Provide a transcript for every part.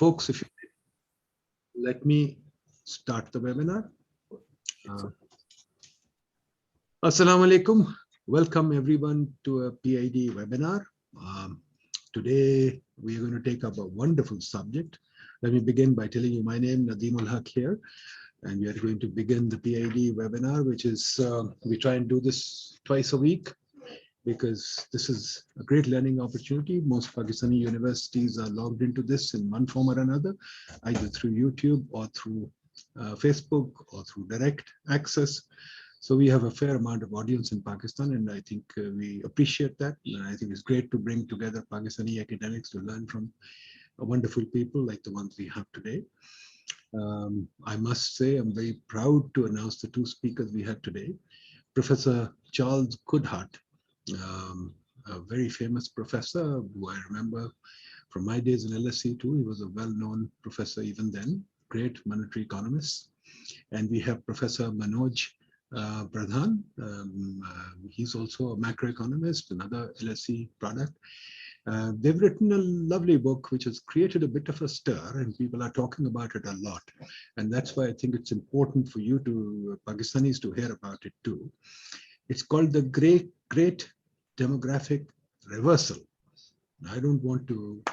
Folks, if you let me start the webinar. Assalamu alaikum. Welcome everyone to a PIDE webinar. Today we are going to take up a wonderful subject. Let me begin by telling you my name, Nadeem Haq here, and we are going to begin the PIDE webinar, which is, we try and do this twice a week because this is a great learning opportunity. Most Pakistani universities are logged into this in one form or another, either through YouTube or through Facebook or through direct access. So we have a fair amount of audience in Pakistan, and I think we appreciate that. And I think it's great to bring together Pakistani academics to learn from wonderful people like the ones we have today. I must say I'm very proud to announce the two speakers we had today. Professor Charles Goodhart, a very famous professor who I remember from my days in LSE too. He was a well-known professor even then, great monetary economist. And we have Professor Manoj Pradhan. He's also a macroeconomist, another LSE product. They've written a lovely book which has created a bit of a stir, and people are talking about it a lot. And that's why I think it's important for you to, Pakistanis, to hear about it too. It's called The Great Demographic Reversal. I don't want to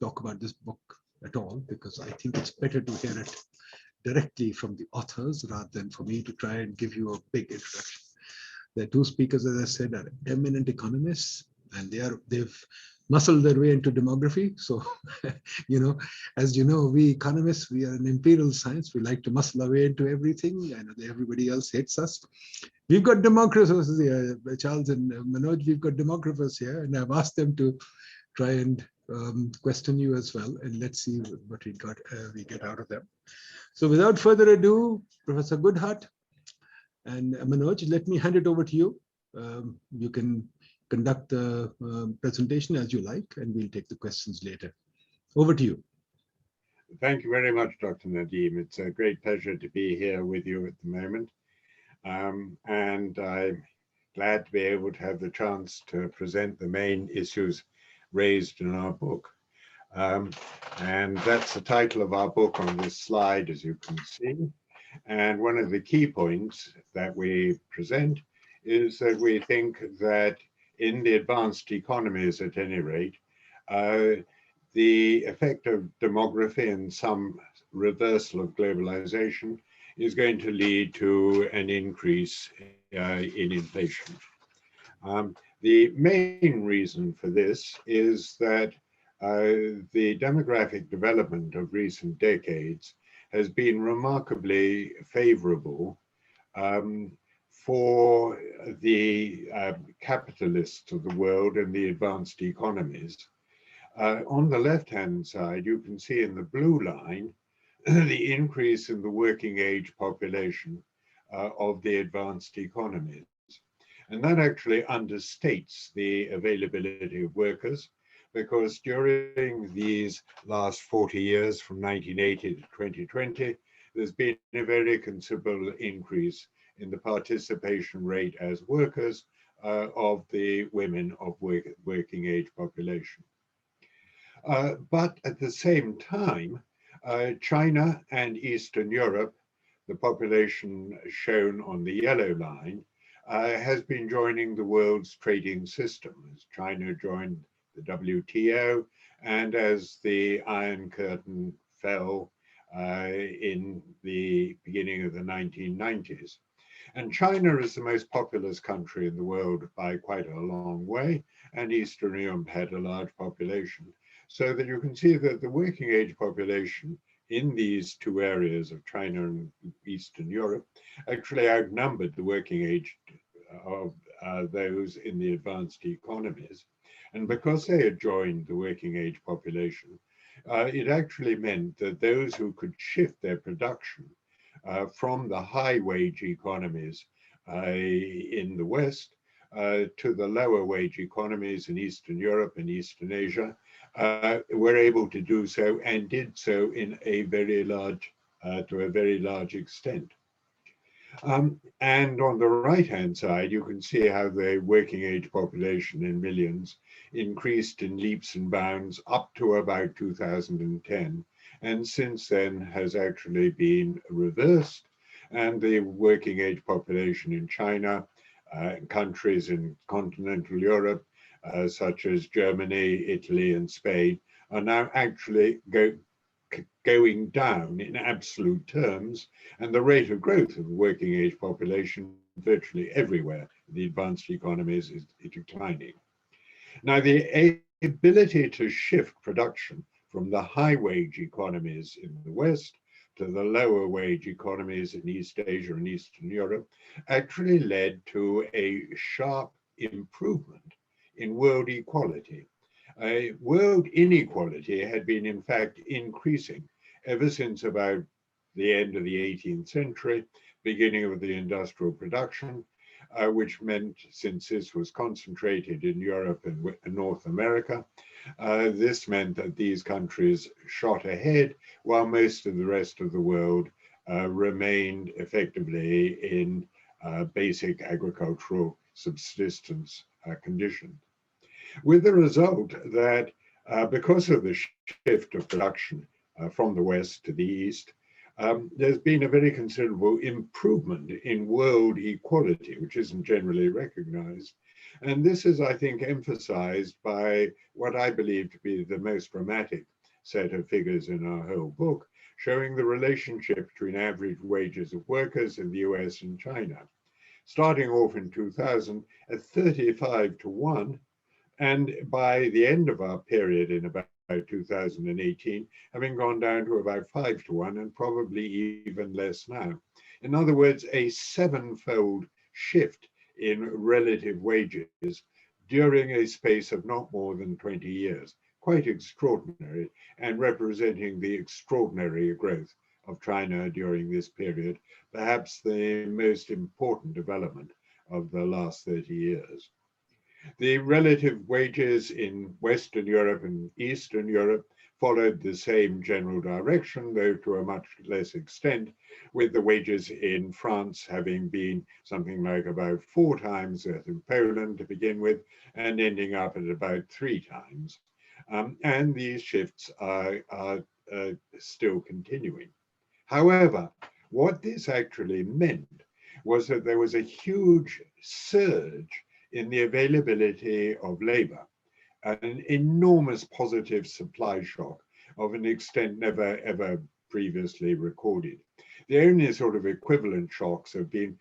talk about this book at all because I think it's better to hear it directly from the authors rather than for me to try and give you a big introduction. The two speakers, as I said, are eminent economists, and they've muscled their way into demography. So, as you know, we economists, we are an imperial science. We like to muscle our way into everything. I know that everybody else hates us. We've got demographers here, Charles and Manoj, we've got demographers here, and I've asked them to try and question you as well, and let's see what we get out of them. So without further ado, Professor Goodhart and Manoj, let me hand it over to you. You can conduct the presentation as you like, and we'll take the questions later. Over to you. Thank you very much, Dr. Nadeem. It's a great pleasure to be here with you at the moment. And I'm glad to be able to have the chance to present the main issues raised in our book. And that's the title of our book on this slide, as you can see. And one of the key points that we present is that we think that in the advanced economies, at any rate, the effect of demography and some reversal of globalization is going to lead to an increase in inflation. The main reason for this is that the demographic development of recent decades has been remarkably favorable for the capitalists of the world and the advanced economies. On the left-hand side, you can see in the blue line the increase in the working age population of the advanced economies. And that actually understates the availability of workers, because during these last 40 years, from 1980 to 2020, there's been a very considerable increase in the participation rate as workers of the women of working age population. But at the same time, China and Eastern Europe, the population shown on the yellow line, has been joining the world's trading system as China joined the WTO and as the Iron Curtain fell in the beginning of the 1990s. And China is the most populous country in the world by quite a long way, and Eastern Europe had a large population. So that you can see that the working age population in these two areas of China and Eastern Europe actually outnumbered the working age of those in the advanced economies. And because they had joined the working age population, it actually meant that those who could shift their production from the high wage economies in the West to the lower wage economies in Eastern Europe and Eastern Asia were able to do so, and did so in a very large, to a very large extent. And on the right-hand side, you can see how the working age population in millions increased in leaps and bounds up to about 2010, and since then has actually been reversed. And the working age population in China, countries in continental Europe, such as Germany, Italy, and Spain, are now actually going down in absolute terms, and the rate of growth of the working age population virtually everywhere in the advanced economies is declining. Now, the ability to shift production from the high wage economies in the West to the lower wage economies in East Asia and Eastern Europe actually led to a sharp improvement in world equality. World inequality had been, in fact, increasing ever since about the end of the 18th century, beginning of the industrial production, which meant, since this was concentrated in Europe and North America, this meant that these countries shot ahead while most of the rest of the world remained effectively in basic agricultural subsistence conditions. With the result that because of the shift of production from the West to the East, there's been a very considerable improvement in world equality, which isn't generally recognized. And this is, I think, emphasized by what I believe to be the most dramatic set of figures in our whole book, showing the relationship between average wages of workers in the US and China. Starting off in 2000 at 35-1, and by the end of our period in about 2018, having gone down to about 5-1 and probably even less now. In other words, a seven-fold shift in relative wages during a space of not more than 20 years. Quite extraordinary, and representing the extraordinary growth of China during this period, perhaps the most important development of the last 30 years. The relative wages in Western Europe and Eastern Europe followed the same general direction, though to a much less extent, with the wages in France having been something like about 4 times that in Poland to begin with, and ending up at about 3 times. And these shifts are still continuing. However, what this actually meant was that there was a huge surge in the availability of labor, an enormous positive supply shock of an extent never ever previously recorded. The only sort of equivalent shocks have been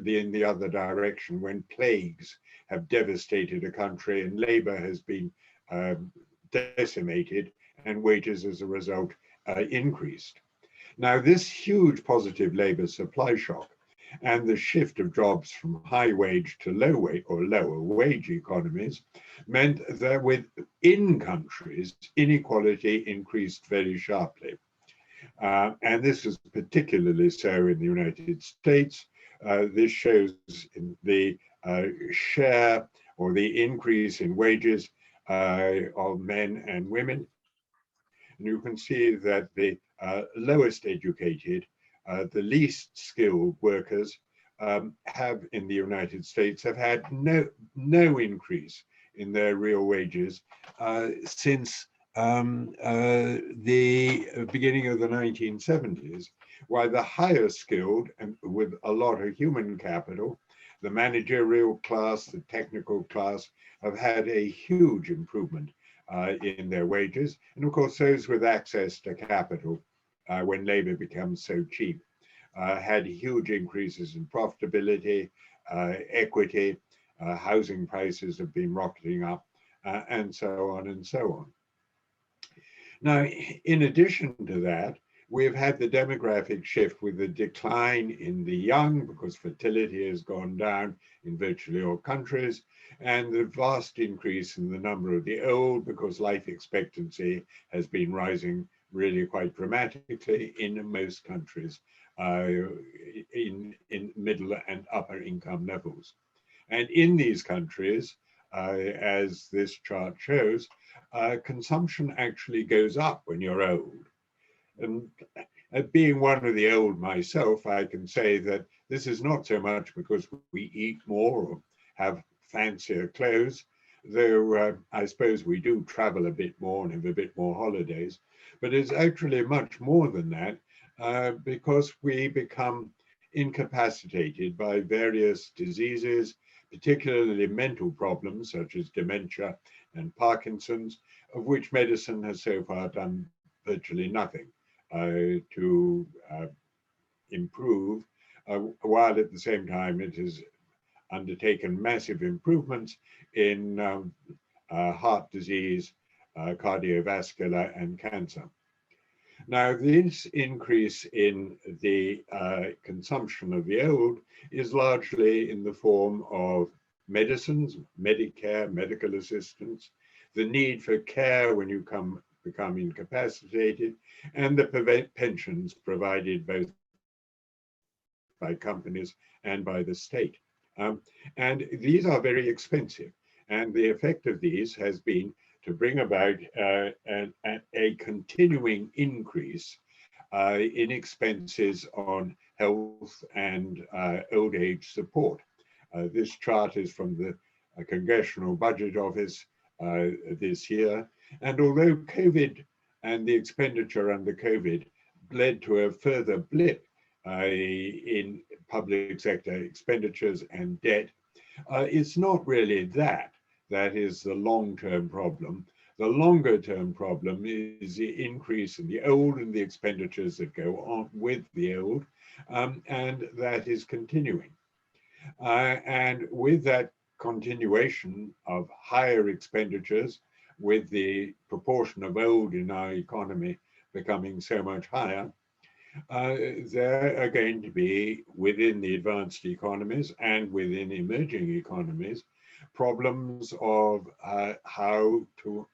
in the other direction, when plagues have devastated a country and labor has been decimated and wages as a result increased. Now, this huge positive labor supply shock and the shift of jobs from high wage to low wage or lower wage economies meant that within countries, inequality increased very sharply. And this is particularly so in the United States. This shows in the share or the increase in wages of men and women. And you can see that the lowest educated, the least skilled workers have in the United States have had no increase in their real wages since the beginning of the 1970s, while the higher skilled and with a lot of human capital, the managerial class, the technical class, have had a huge improvement in their wages. And of course, those with access to capital, when labor becomes so cheap, had huge increases in profitability, equity, housing prices have been rocketing up, and so on and so on. Now, in addition to that, we've had the demographic shift with the decline in the young, because fertility has gone down in virtually all countries, and the vast increase in the number of the old, because life expectancy has been rising really quite dramatically in most countries in middle and upper income levels. And in these countries, as this chart shows, consumption actually goes up when you're old. And being one of the old myself, I can say that this is not so much because we eat more or have fancier clothes, though I suppose we do travel a bit more and have a bit more holidays, but it's actually much more than that because we become incapacitated by various diseases, particularly mental problems such as dementia and Parkinson's, of which medicine has so far done virtually nothing to improve, while at the same time it has undertaken massive improvements in heart disease, cardiovascular, and cancer. Now, this increase in the consumption of the old is largely in the form of medicines, Medicare, medical assistance, the need for care when you become incapacitated, and the pensions provided both by companies and by the state. And these are very expensive. And the effect of these has been to bring about a continuing increase in expenses on health and old age support. This chart is from the Congressional Budget Office this year. And although COVID and the expenditure under COVID led to a further blip in public sector expenditures and debt, it's not really that. That is the long-term problem. The longer-term problem is the increase in the old and the expenditures that go on with the old, and that is continuing. And with that continuation of higher expenditures, with the proportion of old in our economy becoming so much higher, there are going to be, within the advanced economies and within emerging economies, problems of how to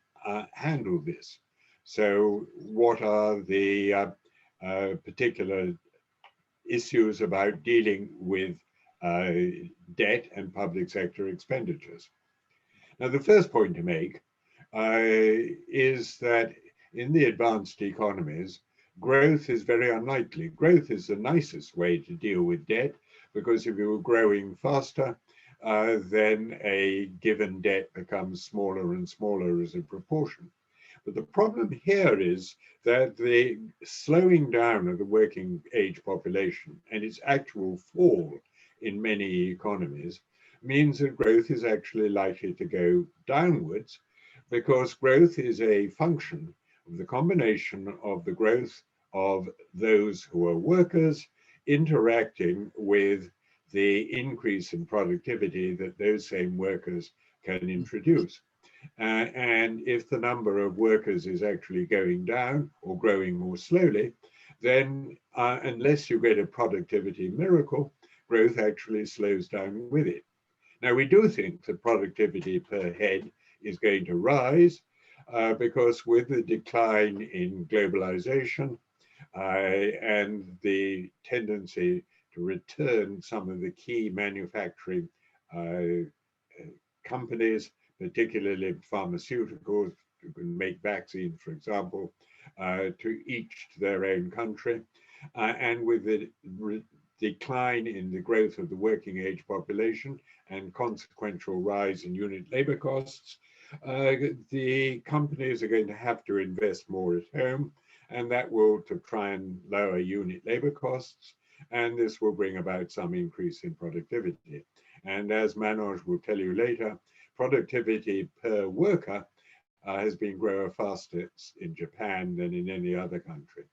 handle this. So what are the particular issues about dealing with debt and public sector expenditures? Now, the first point to make is that in the advanced economies, growth is very unlikely. Growth is the nicest way to deal with debt, because if you were growing faster, then a given debt becomes smaller and smaller as a proportion. But the problem here is that the slowing down of the working age population and its actual fall in many economies means that growth is actually likely to go downwards, because growth is a function of the combination of the growth of those who are workers interacting with the increase in productivity that those same workers can introduce. And if the number of workers is actually going down or growing more slowly, then unless you get a productivity miracle, growth actually slows down with it. Now, we do think that productivity per head is going to rise because with the decline in globalization and the tendency to return some of the key manufacturing companies, particularly pharmaceuticals, who can make vaccines, for example, to each to their own country, and with the decline in the growth of the working age population and consequential rise in unit labor costs, the companies are going to have to invest more at home, and that will to try and lower unit labor costs, and this will bring about some increase in productivity. And as Manoj will tell you later, productivity per worker has been growing faster in Japan than in any other country.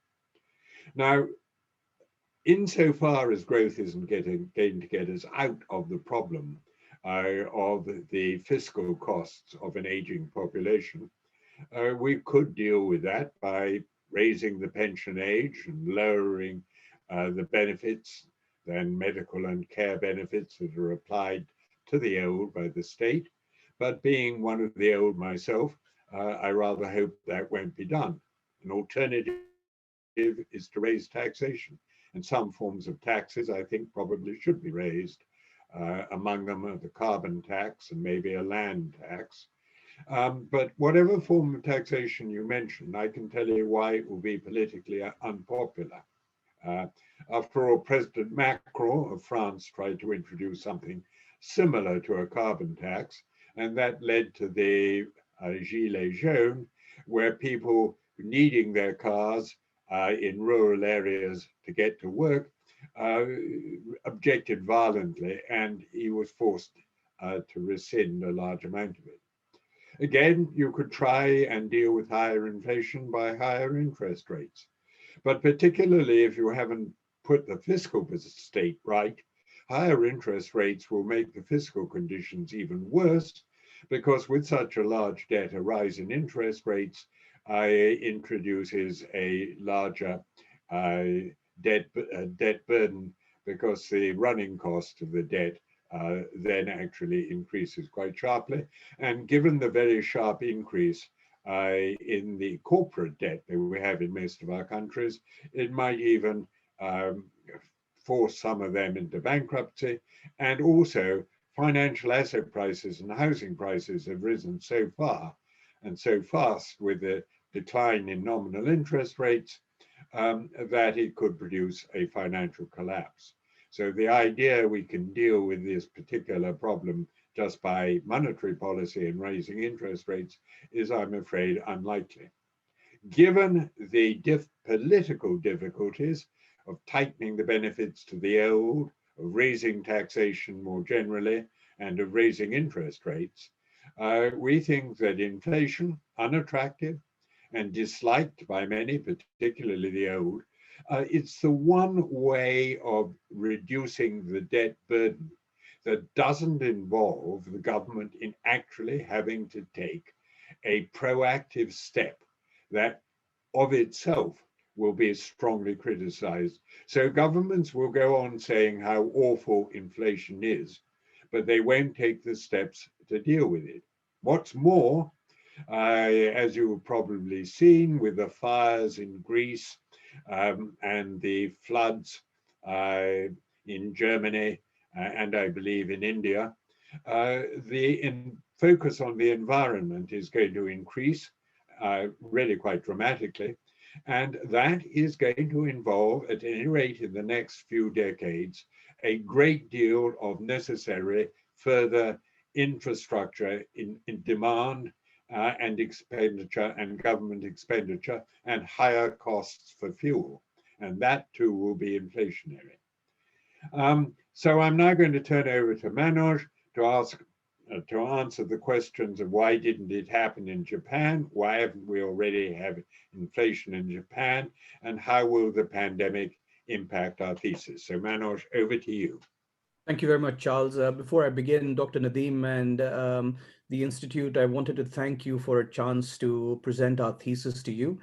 Now, insofar as growth isn't going to get us out of the problem of the fiscal costs of an aging population, we could deal with that by raising the pension age and lowering the benefits, then medical and care benefits that are applied to the old by the state. But being one of the old myself, I rather hope that won't be done. An alternative is to raise taxation. And some forms of taxes, I think, probably should be raised. Among them are the carbon tax and maybe a land tax. But whatever form of taxation you mention, I can tell you why it will be politically unpopular. After all, President Macron of France tried to introduce something similar to a carbon tax, And that led to the Gilets jaunes, where people needing their cars in rural areas to get to work uh, objected violently, and he was forced to rescind a large amount of it. Again, you could try and deal with higher inflation by higher interest rates. But particularly if you haven't put the fiscal state right, higher interest rates will make the fiscal conditions even worse, because with such a large debt, a rise in interest rates introduces a larger uh, debt burden, because the running cost of the debt then actually increases quite sharply. And given the very sharp increase in the corporate debt that we have in most of our countries, it might even um, force some of them into bankruptcy. And also, financial asset prices and housing prices have risen so far and so fast with the decline in nominal interest rates that it could produce a financial collapse. So the idea we can deal with this particular problem just by monetary policy and raising interest rates is, I'm afraid, unlikely. Given the political difficulties of tightening the benefits to the old, of raising taxation more generally, and of raising interest rates, we think that inflation, unattractive and disliked by many, particularly the old, it's the one way of reducing the debt burden that doesn't involve the government in actually having to take a proactive step that of itself will be strongly criticized. So governments will go on saying how awful inflation is, but they won't take the steps to deal with it. What's more, as you have probably seen with the fires in Greece and the floods in Germany and I believe in India, the focus on the environment is going to increase really quite dramatically. And that is going to involve, at any rate in the next few decades, a great deal of necessary further infrastructure in demand and expenditure and government expenditure and higher costs for fuel. And that too will be inflationary. So I'm now going to turn over to Manoj to answer the questions of why didn't it happen in Japan? Why haven't we already have inflation in Japan? And how will the pandemic impact our thesis? So Manoj, over to you. Thank you very much, Charles. Before I begin, Dr. Nadeem and the Institute, I wanted to thank you for a chance to present our thesis to you.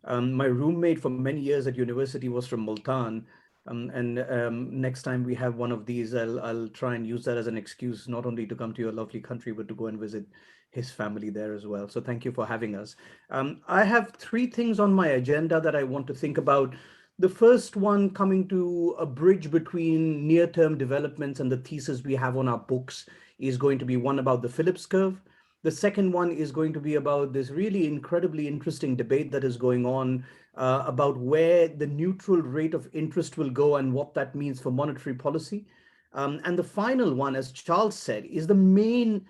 My roommate for many years at university was from Multan. Next time we have one of these, I'll try and use that as an excuse, not only to come to your lovely country, but to go and visit his family there as well. So thank you for having us. I have three things on my agenda that I want to think about. The first one coming to a bridge between near-term developments and the thesis we have on our books is going to be one about the Phillips curve. The second one is going to be about this really incredibly interesting debate that is going on about where the neutral rate of interest will go and what that means for monetary policy. And the final one, as Charles said, is the main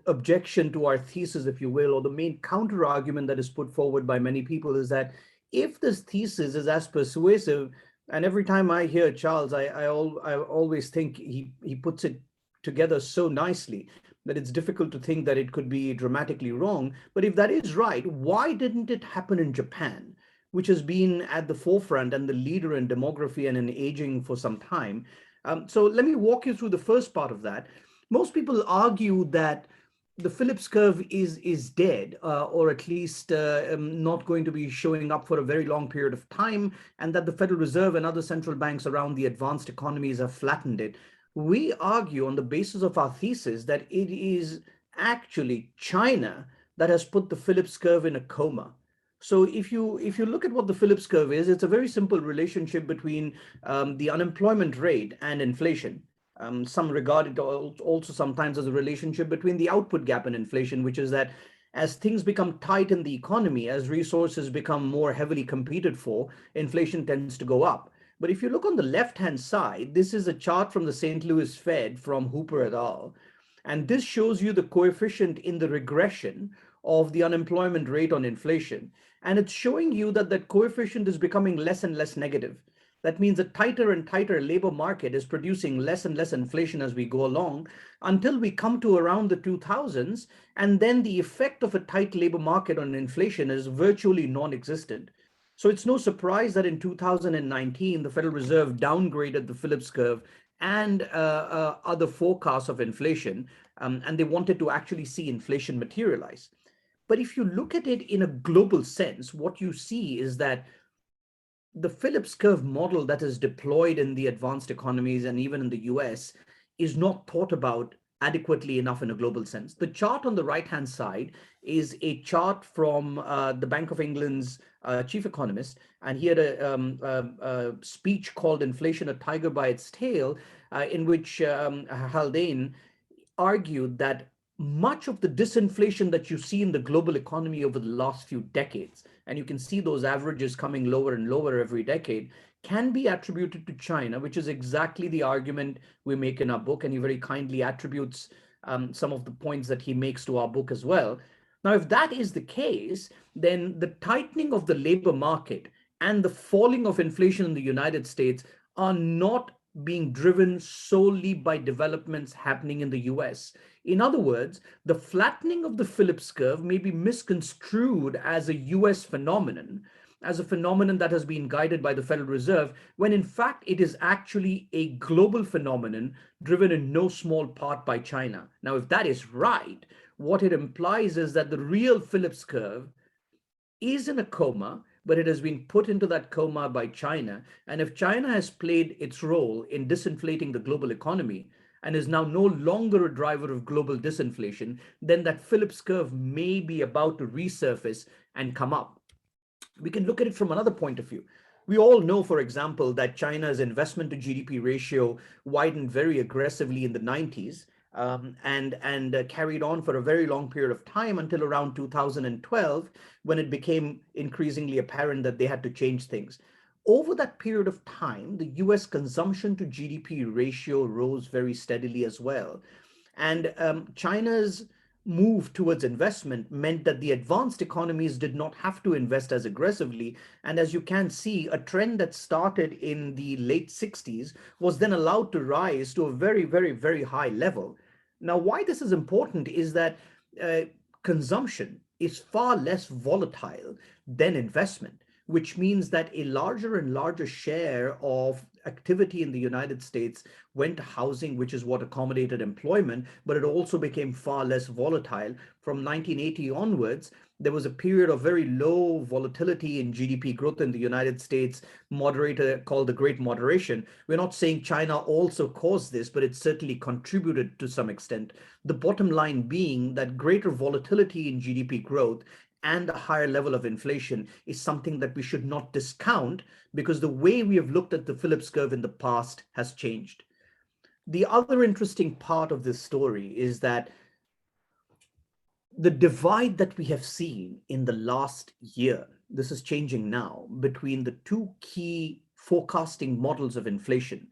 objection to our thesis, if you will, or the main counter argument that is put forward by many people is that if this thesis is as persuasive, and every time I hear Charles, I always think he puts it together so nicely that it's difficult to think that it could be dramatically wrong. But if that is right, why didn't it happen in Japan, which has been at the forefront and the leader in demography and in aging for some time? So let me walk you through the first part of that. Most people argue that the Phillips curve is dead, or at least not going to be showing up for a very long period of time, and that the Federal Reserve and other central banks around the advanced economies have flattened it. We argue on the basis of our thesis that it is actually China that has put the Phillips curve in a coma. So if you look at what the Phillips curve is, it's a very simple relationship between the unemployment rate and inflation. Some regard it also sometimes as a relationship between the output gap and inflation, which is that as things become tight in the economy, as resources become more heavily competed for, inflation tends to go up. But if you look on the left-hand side, this is a chart from the St. Louis Fed from Hooper et al. And this shows you the coefficient in the regression of the unemployment rate on inflation. And it's showing you that that coefficient is becoming less and less negative. That means a tighter and tighter labor market is producing less and less inflation as we go along until we come to around the 2000s. And then the effect of a tight labor market on inflation is virtually non-existent. So it's no surprise that in 2019, the Federal Reserve downgraded the Phillips curve and other forecasts of inflation, and they wanted to actually see inflation materialize. But if you look at it in a global sense, what you see is that the Phillips curve model that is deployed in the advanced economies and even in the US is not thought about adequately enough in a global sense. The chart on the right-hand side is a chart from the Bank of England's chief economist, and he had a speech called Inflation, a Tiger by Its Tail, in which Haldane argued that much of the disinflation that you see in the global economy over the last few decades, and you can see those averages coming lower and lower every decade, can be attributed to China, which is exactly the argument we make in our book. And he very kindly attributes some of the points that he makes to our book as well. Now, if that is the case, then the tightening of the labor market and the falling of inflation in the United States are not being driven solely by developments happening in the US. In other words, the flattening of the Phillips curve may be misconstrued as a US phenomenon, as a phenomenon that has been guided by the Federal Reserve, when in fact it is actually a global phenomenon driven in no small part by China. Now, if that is right, what it implies is that the real Phillips curve is in a coma, but it has been put into that coma by China. And if China has played its role in disinflating the global economy and is now no longer a driver of global disinflation, then that Phillips curve may be about to resurface and come up. We can look at it from another point of view. We all know, for example, that China's investment to GDP ratio widened very aggressively in the 90s. And carried on for a very long period of time until around 2012, when it became increasingly apparent that they had to change things. Over that period of time, the US consumption to GDP ratio rose very steadily as well. And China's move towards investment meant that the advanced economies did not have to invest as aggressively. And as you can see, a trend that started in the late 60s was then allowed to rise to a very, very, very high level. Now, why this is important is that consumption is far less volatile than investment, which means that a larger and larger share of activity in the United States went to housing, which is what accommodated employment, but it also became far less volatile. From 1980 onwards, there was a period of very low volatility in GDP growth in the United States, moderator called the Great Moderation. We're not saying China also caused this, but it certainly contributed to some extent. The bottom line being that greater volatility in GDP growth and a higher level of inflation is something that we should not discount, because the way we have looked at the Phillips curve in the past has changed. The other interesting part of this story is that the divide that we have seen in the last year, this is changing now, between the two key forecasting models of inflation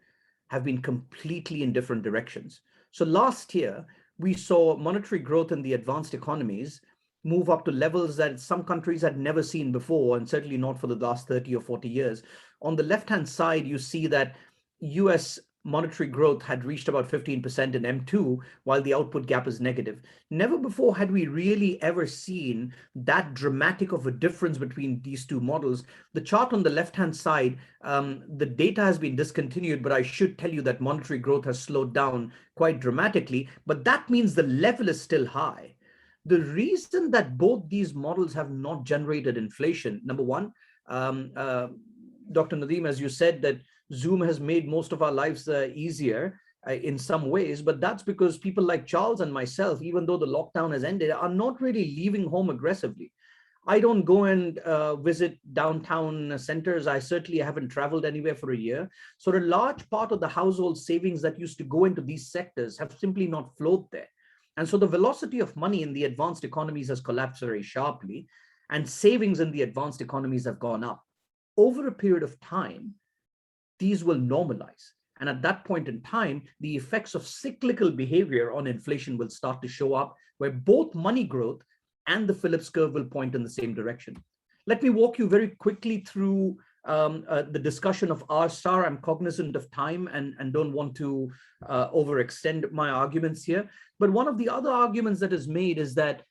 have been completely in different directions. So last year, we saw monetary growth in the advanced economies move up to levels that some countries had never seen before, and certainly not for the last 30 or 40 years. On the left-hand side, you see that US monetary growth had reached about 15% in M2, while the output gap is negative. Never before had we really ever seen that dramatic of a difference between these two models. The chart on the left-hand side, the data has been discontinued, but I should tell you that monetary growth has slowed down quite dramatically, but that means the level is still high. The reason that both these models have not generated inflation, number one, Dr. Nadeem, as you said, that Zoom has made most of our lives easier in some ways, but that's because people like Charles and myself, even though the lockdown has ended, are not really leaving home aggressively. I don't go and visit downtown centers. I certainly haven't traveled anywhere for a year. So a large part of the household savings that used to go into these sectors have simply not flowed there. And so the velocity of money in the advanced economies has collapsed very sharply, and savings in the advanced economies have gone up. Over a period of time, these will normalize. And at that point in time, the effects of cyclical behavior on inflation will start to show up, where both money growth and the Phillips curve will point in the same direction. Let me walk you very quickly through the discussion of R star. I'm cognizant of time and don't want to overextend my arguments here. But one of the other arguments that is made is that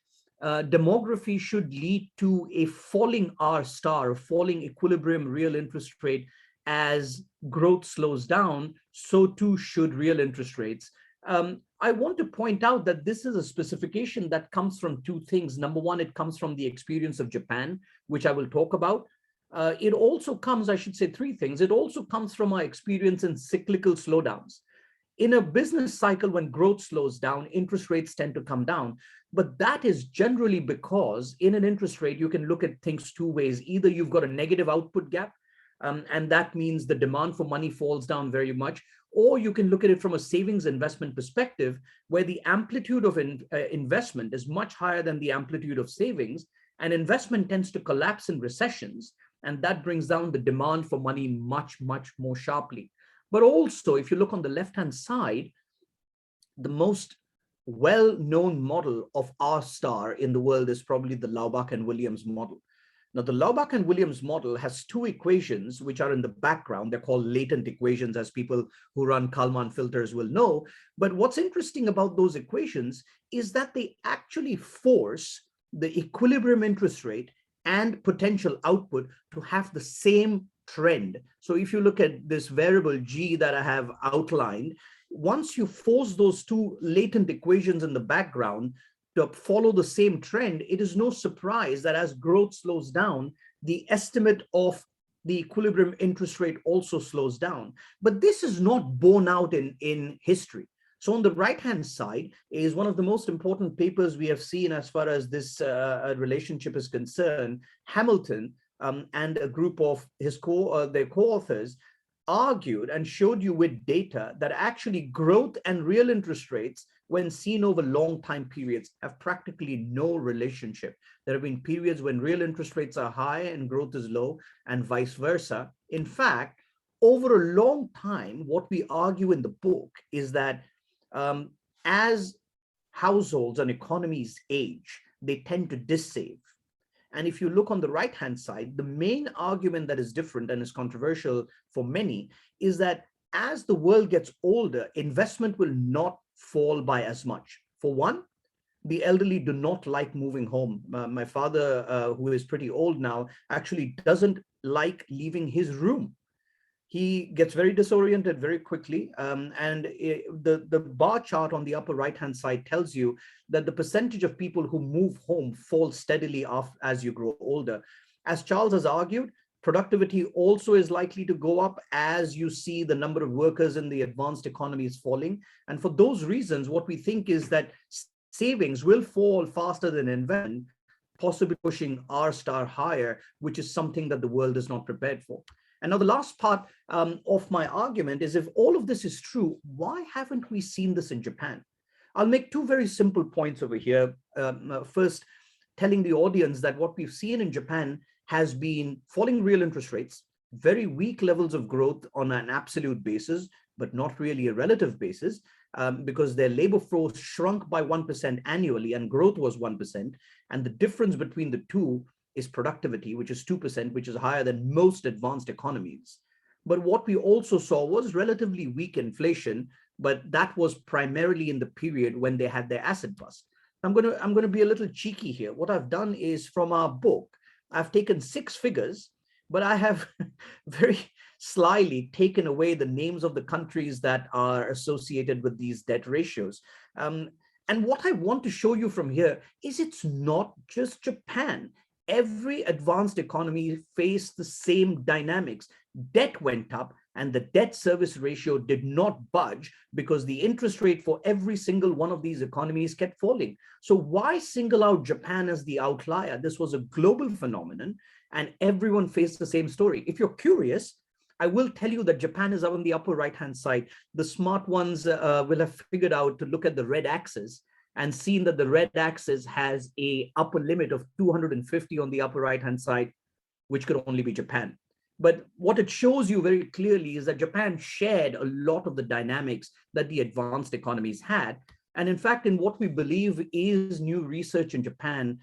demography should lead to a falling R star, a falling equilibrium real interest rate. As growth slows down, so too should real interest rates. I want to point out that this is a specification that comes from two things. Number one, it comes from the experience of Japan, which I will talk about. It also comes, I should say three things. It also comes from our experience in cyclical slowdowns. In a business cycle, when growth slows down, interest rates tend to come down. But that is generally because in an interest rate, you can look at things two ways. Either you've got a negative output gap, and that means the demand for money falls down very much, or you can look at it from a savings investment perspective, where the amplitude of investment is much higher than the amplitude of savings, and investment tends to collapse in recessions, and that brings down the demand for money much, much more sharply. But also, if you look on the left-hand side, the most well-known model of R star in the world is probably the Laubach and Williams model. Now, the Laubach and Williams model has two equations which are in the background. They're called latent equations, as people who run Kalman filters will know. But what's interesting about those equations is that they actually force the equilibrium interest rate and potential output to have the same trend. So if you look at this variable G that I have outlined, once you force those two latent equations in the background to follow the same trend, it is no surprise that as growth slows down, the estimate of the equilibrium interest rate also slows down. But this is not borne out in history. So on the right-hand side is one of the most important papers we have seen as far as this relationship is concerned. Hamilton and a group of their co-authors argued and showed you with data that actually growth and real interest rates, when seen over long time periods, have practically no relationship. There have been periods when real interest rates are high and growth is low, and vice versa. In fact, over a long time, what we argue in the book is that as households and economies age, they tend to dissave. And if you look on the right-hand side, the main argument that is different and is controversial for many is that as the world gets older, investment will not fall by as much. For one, the elderly do not like moving home. My father, who is pretty old now, actually doesn't like leaving his room. He gets very disoriented very quickly. The bar chart on the upper right-hand side tells you that the percentage of people who move home falls steadily off as you grow older. As Charles has argued, productivity also is likely to go up as you see the number of workers in the advanced economies falling. And for those reasons, what we think is that savings will fall faster than investment, possibly pushing R star higher, which is something that the world is not prepared for. And now the last part of my argument is, if all of this is true, why haven't we seen this in Japan? I'll make two very simple points over here. First, telling the audience that what we've seen in Japan has been falling real interest rates, very weak levels of growth on an absolute basis, but not really a relative basis, because their labor force shrunk by 1% annually and growth was 1%. And the difference between the two is productivity, which is 2%, which is higher than most advanced economies. But what we also saw was relatively weak inflation, but that was primarily in the period when they had their asset bust. I'm going to be a little cheeky here. What I've done is, from our book, I've taken 6 figures, but I have very slyly taken away the names of the countries that are associated with these debt ratios. And what I want to show you from here is it's not just Japan. Every advanced economy faced the same dynamics. Debt went up and the debt service ratio did not budge because the interest rate for every single one of these economies kept falling. So why single out Japan as the outlier? This was a global phenomenon and everyone faced the same story. If you're curious, I will tell you that Japan is on the upper right-hand side. The smart ones will have figured out to look at the red axis and seen that the red axis has a upper limit of 250 on the upper right-hand side, which could only be Japan. But what it shows you very clearly is that Japan shared a lot of the dynamics that the advanced economies had. And in fact, in what we believe is new research in Japan,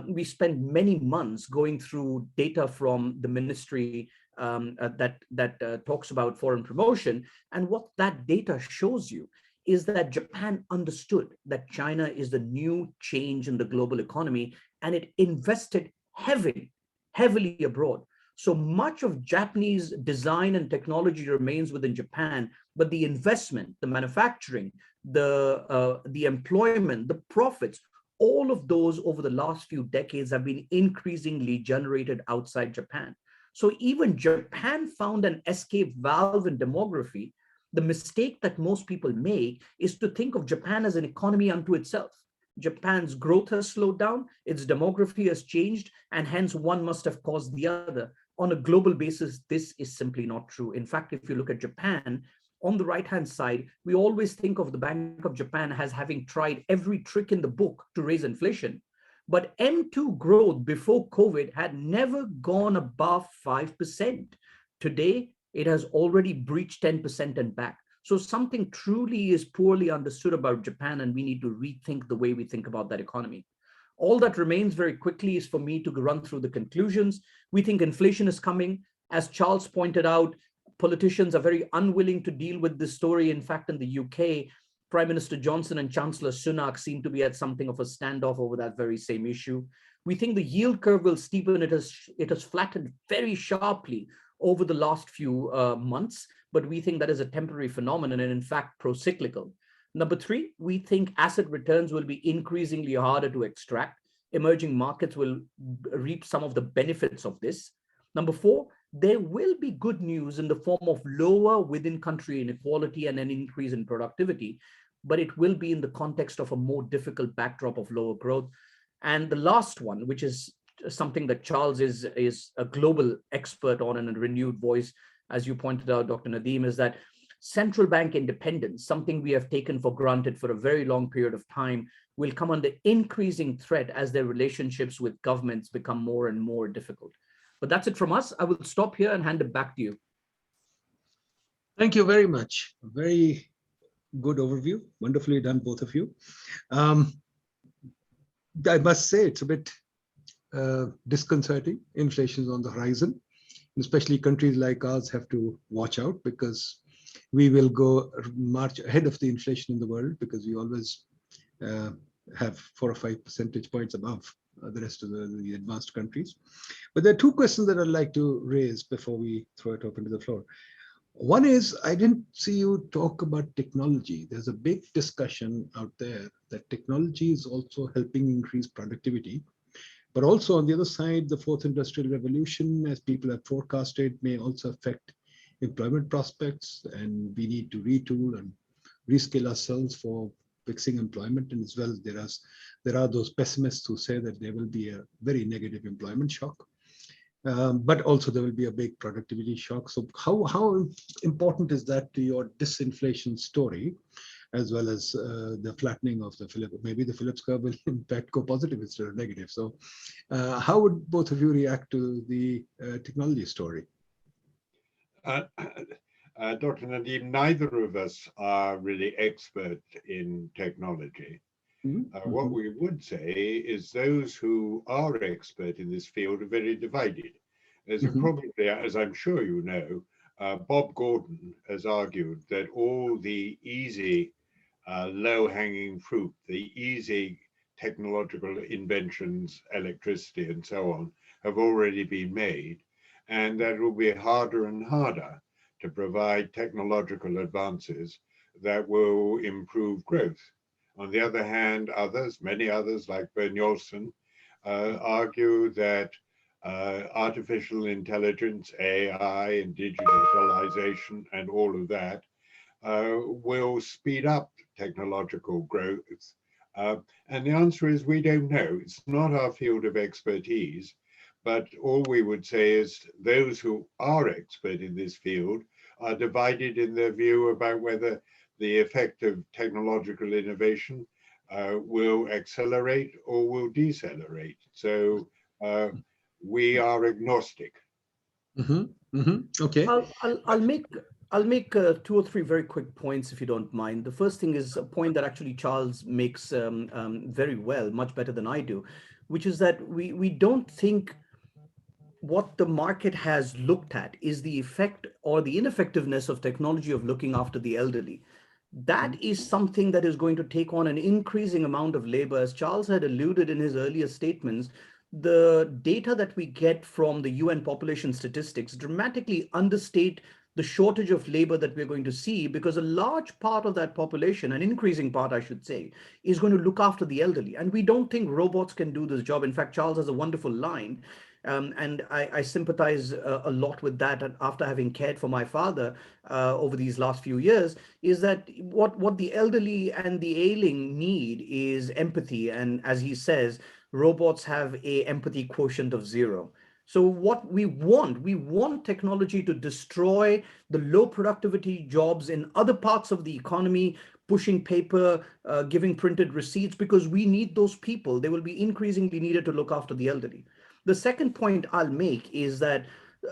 we spent many months going through data from the ministry that talks about foreign promotion. And what that data shows you is that Japan understood that China is the new change in the global economy, and it invested heavily abroad. So much of Japanese design and technology remains within Japan, but the investment, the manufacturing, the employment, the profits, all of those over the last few decades have been increasingly generated outside Japan. So even Japan found an escape valve in demography. The mistake that most people make is to think of Japan as an economy unto itself. Japan's growth has slowed down, its demography has changed, and hence one must have caused the other. On a global basis, this is simply not true. In fact, if you look at Japan, on the right-hand side, we always think of the Bank of Japan as having tried every trick in the book to raise inflation. But M2 growth before COVID had never gone above 5%. Today, it has already breached 10% and back. So something truly is poorly understood about Japan, and we need to rethink the way we think about that economy. All that remains very quickly is for me to run through the conclusions. We think inflation is coming. As Charles pointed out, politicians are very unwilling to deal with this story. In fact, in the UK, Prime Minister Johnson and Chancellor Sunak seem to be at something of a standoff over that very same issue. We think the yield curve will steepen. It has flattened very sharply over the last few months, but we think that is a temporary phenomenon and in fact pro-cyclical. Number three, we think asset returns will be increasingly harder to extract. Emerging markets will reap some of the benefits of this. Number four, there will be good news in the form of lower within-country inequality and an increase in productivity, but it will be in the context of a more difficult backdrop of lower growth. And the last one, which is something that Charles is a global expert on and a renewed voice, as you pointed out, Dr. Nadeem, is that central bank independence, something we have taken for granted for a very long period of time, will come under increasing threat as their relationships with governments become more and more difficult. But that's it from us. I will stop here and hand it back to you. Thank you very much. Very good overview. Wonderfully done, both of you. I must say it's a bit disconcerting. Inflation is on the horizon. Especially countries like ours have to watch out because we will go march ahead of the inflation in the world because we always have 4 or 5 percentage points above the rest of the advanced countries. But there are two questions that I'd like to raise before we throw it open to the floor. One is, I didn't see you talk about technology. There's a big discussion out there that technology is also helping increase productivity. But also on the other side, the fourth industrial revolution, as people have forecasted, may also affect employment prospects, and we need to retool and reskill ourselves for fixing employment. And as well, there are those pessimists who say that there will be a very negative employment shock, but also there will be a big productivity shock. So how important is that to your disinflation story, as well as the flattening of the Phillips? Maybe the Phillips curve will in fact go positive instead of negative. So how would both of you react to the technology story? Dr. Nadeem, neither of us are really expert in technology. What we would say is those who are expert in this field are very divided. As you probably, as I'm sure you know, Bob Gordon has argued that all the easy, low-hanging fruit, the easy technological inventions, electricity and so on, have already been made, and that it will be harder and harder to provide technological advances that will improve growth. On the other hand, others, many others like Bernjolsen, argue that artificial intelligence, AI and digitalization and all of that will speed up technological growth. And the answer is we don't know. It's not our field of expertise, but all we would say is those who are expert in this field are divided in their view about whether the effect of technological innovation will accelerate or will decelerate. So we are agnostic. Okay. I'll make two or three very quick points if you don't mind. The first thing is a point that actually Charles makes very well, much better than I do, which is that we don't think what the market has looked at is the effect or the ineffectiveness of technology of looking after the elderly. That is something that is going to take on an increasing amount of labor. As Charles had alluded in his earlier statements, the data that we get from the UN population statistics dramatically understate the shortage of labor that we're going to see, because a large part of that population, an increasing part, I should say, is going to look after the elderly. And we don't think robots can do this job. In fact, Charles has a wonderful line. And I sympathize a lot with that. And after having cared for my father over these last few years, is that what the elderly and the ailing need is empathy. And as he says, robots have a empathy quotient of 0. So what we want technology to destroy the low productivity jobs in other parts of the economy, pushing paper, giving printed receipts, because we need those people. They will be increasingly needed to look after the elderly. The second point I'll make is that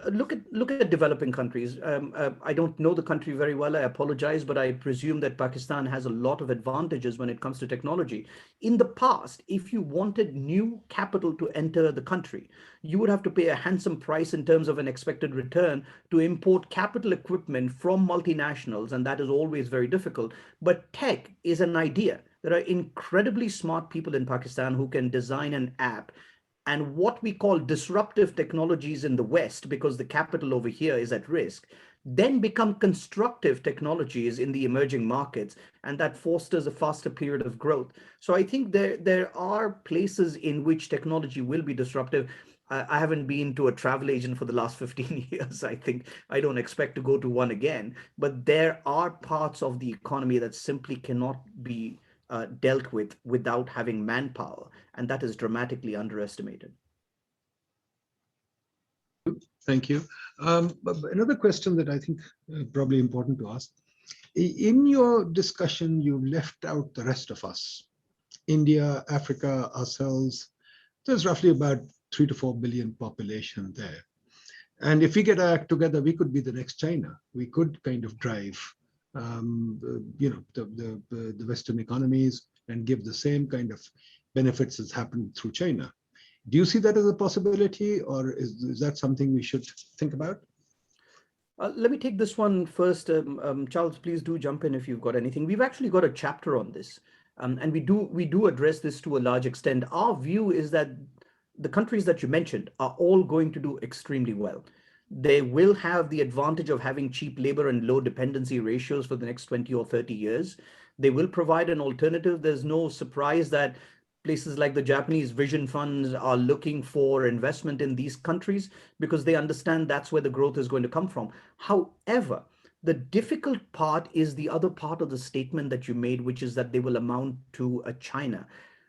look at developing countries. I don't know the country very well. I apologize, but I presume that Pakistan has a lot of advantages when it comes to technology. In the past, if you wanted new capital to enter the country, you would have to pay a handsome price in terms of an expected return to import capital equipment from multinationals, and that is always very difficult. But tech is an idea. There are incredibly smart people in Pakistan who can design an app, and what we call disruptive technologies in the West, because the capital over here is at risk, then become constructive technologies in the emerging markets, and that fosters a faster period of growth. So I think there are places in which technology will be disruptive. I haven't been to a travel agent for the last 15 years. I think I don't expect to go to one again, but there are parts of the economy that simply cannot be dealt with without having manpower, and that is dramatically underestimated. Thank you. But another question that I think probably important to ask. In your discussion, you left out the rest of us. India, Africa, ourselves. There's roughly about 3 to 4 billion population there. And if we get our act together, we could be the next China. We could kind of drive the Western economies and give the same kind of benefits as happened through China. Do you see that as a possibility, or is that something we should think about? Let me take this one first. Charles, please do jump in if you've got anything. We've actually got a chapter on this, and we do address this to a large extent. Our view is that the countries that you mentioned are all going to do extremely well. They will have the advantage of having cheap labor and low dependency ratios for the next 20 or 30 years. They will provide an alternative. There's no surprise that places like the Japanese vision funds are looking for investment in these countries because they understand that's where the growth is going to come from. However, the difficult part is the other part of the statement that you made, which is that they will amount to a China.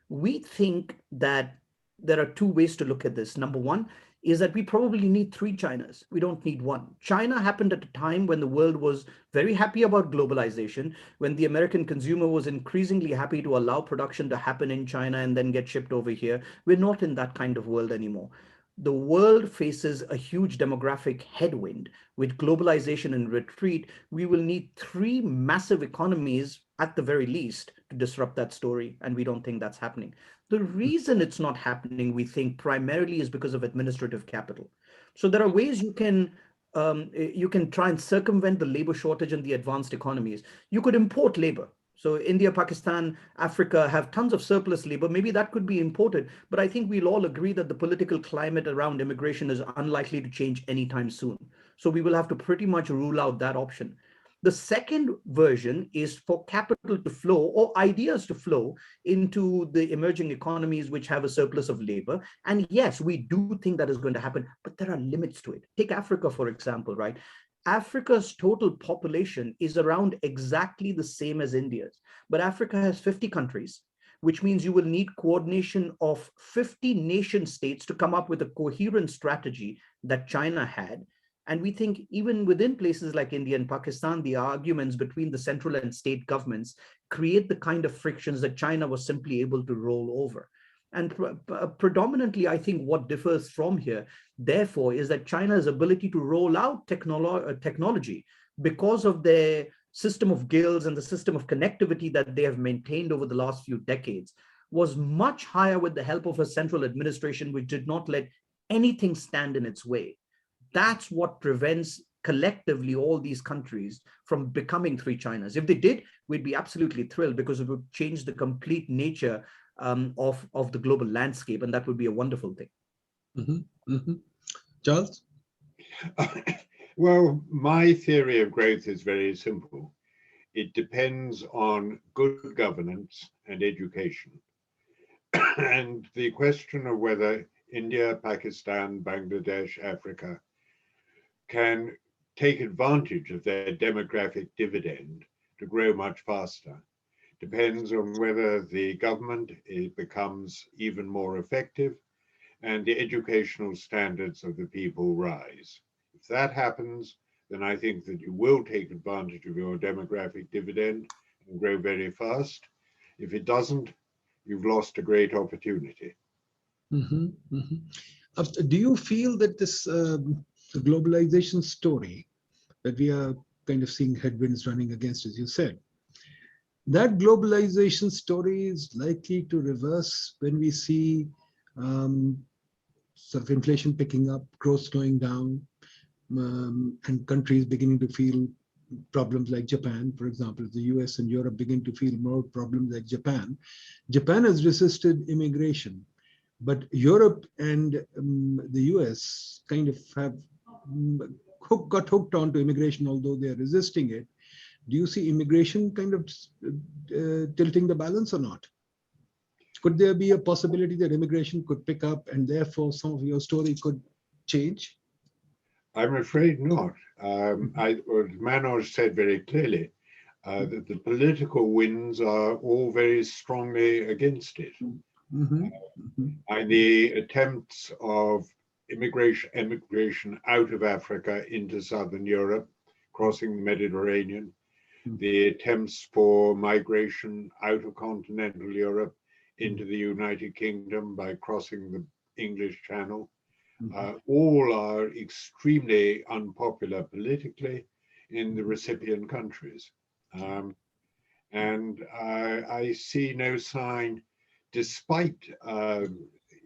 We think that there are two ways to look at this. Number one is that we probably need 3 Chinas. We don't need one. China happened at a time when the world was very happy about globalization, when the American consumer was increasingly happy to allow production to happen in China and then get shipped over here. We're not in that kind of world anymore. The world faces a huge demographic headwind. With globalization in retreat, we will need 3 massive economies at the very least to disrupt that story, and we don't think that's happening. The reason it's not happening, we think, primarily is because of administrative capital. So there are ways you can try and circumvent the labor shortage in the advanced economies. You could import labor. So India, Pakistan, Africa have tons of surplus labor. Maybe that could be imported. But I think we'll all agree that the political climate around immigration is unlikely to change anytime soon. So we will have to pretty much rule out that option. The second version is for capital to flow or ideas to flow into the emerging economies which have a surplus of labor. And yes, we do think that is going to happen, but there are limits to it. Take Africa, for example, right? Africa's total population is around exactly the same as India's, but Africa has 50 countries, which means you will need coordination of 50 nation states to come up with a coherent strategy that China had. And we think even within places like India and Pakistan, the arguments between the central and state governments create the kind of frictions that China was simply able to roll over. And predominantly, I think what differs from here, therefore, is that China's ability to roll out technology because of their system of guilds and the system of connectivity that they have maintained over the last few decades was much higher with the help of a central administration, which did not let anything stand in its way. That's what prevents collectively all these countries from becoming three Chinas. If they did, we'd be absolutely thrilled because it would change the complete nature of the global landscape, and that would be a wonderful thing. Mm-hmm. Mm-hmm. Charles? Well, my theory of growth is very simple. It depends on good governance and education. And the question of whether India, Pakistan, Bangladesh, Africa can take advantage of their demographic dividend to grow much faster depends on whether the government becomes even more effective and the educational standards of the people rise. If that happens, then I think that you will take advantage of your demographic dividend and grow very fast. If it doesn't, you've lost a great opportunity. Mm-hmm. Mm-hmm. Do you feel that this globalization story that we are kind of seeing headwinds running against, as you said, that globalization story is likely to reverse when we see sort of inflation picking up, growth slowing down, and countries beginning to feel problems like Japan, for example, the US and Europe begin to feel more problems like Japan. Japan has resisted immigration, but Europe and the US kind of have got hooked onto immigration, although they're resisting it. Do you see immigration kind of tilting the balance or not? Could there be a possibility that immigration could pick up and therefore some of your story could change? I'm afraid not. Manoj said very clearly that the political winds are all very strongly against it. Mm-hmm. Mm-hmm. And the attempts of immigration out of Africa into Southern Europe, crossing the Mediterranean, the attempts for migration out of continental Europe into the United Kingdom by crossing the English Channel, all are extremely unpopular politically in the recipient countries. And I see no sign, despite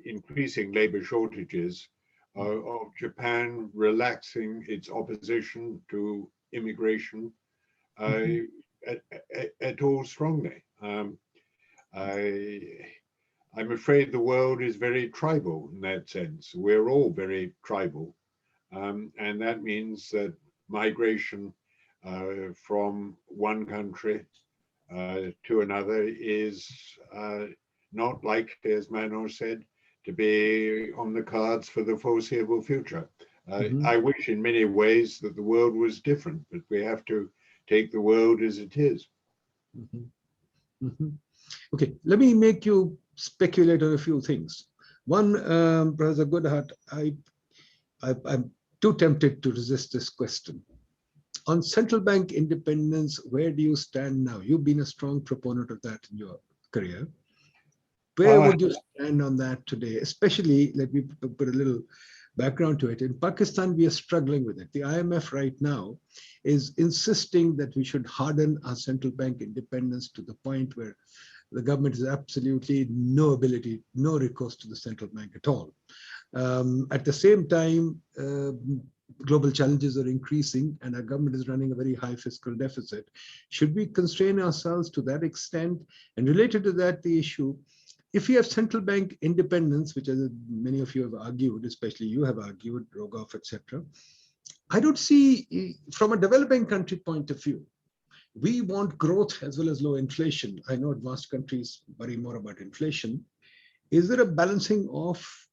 increasing labor shortages, of Japan relaxing its opposition to immigration at all strongly. I'm afraid the world is very tribal in that sense. We're all very tribal. And that means that migration from one country to another is not likely, as Manoj said, to be on the cards for the foreseeable future. I wish in many ways that the world was different, but we have to take the world as it is. Okay, let me make you speculate on a few things. One, Professor Goodhart, I'm too tempted to resist this question. On central bank independence, where do you stand now? You've been a strong proponent of that in your career. Where would you stand on that today? Especially, let me put a little background to it. In Pakistan, we are struggling with it. The IMF right now is insisting that we should harden our central bank independence to the point where the government has absolutely no ability, no recourse to the central bank at all. At the same time, global challenges are increasing and our government is running a very high fiscal deficit. Should we constrain ourselves to that extent? And related to that, the issue, if we have central bank independence, which as many of you have argued, especially you have argued, Rogoff, etc., I don't see, from a developing country point of view, we want growth as well as low inflation. I know advanced countries worry more about inflation. Is there a balancing off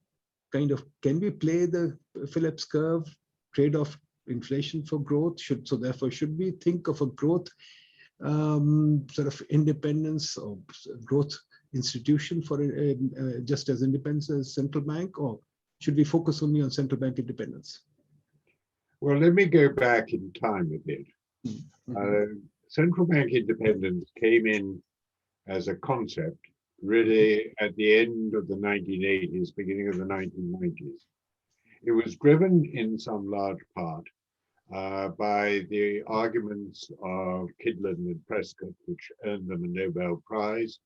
kind of, can we play the Phillips curve, trade off inflation for growth? So therefore, should we think of a growth sort of independence or growth institution for just as independence as central bank, or should we focus only on central bank independence? Well, let me go back in time a bit. Central bank independence came in as a concept really at the end of the 1980s, beginning of the 1990s. It was driven in some large part by the arguments of Kydland and Prescott, which earned them a Nobel Prize,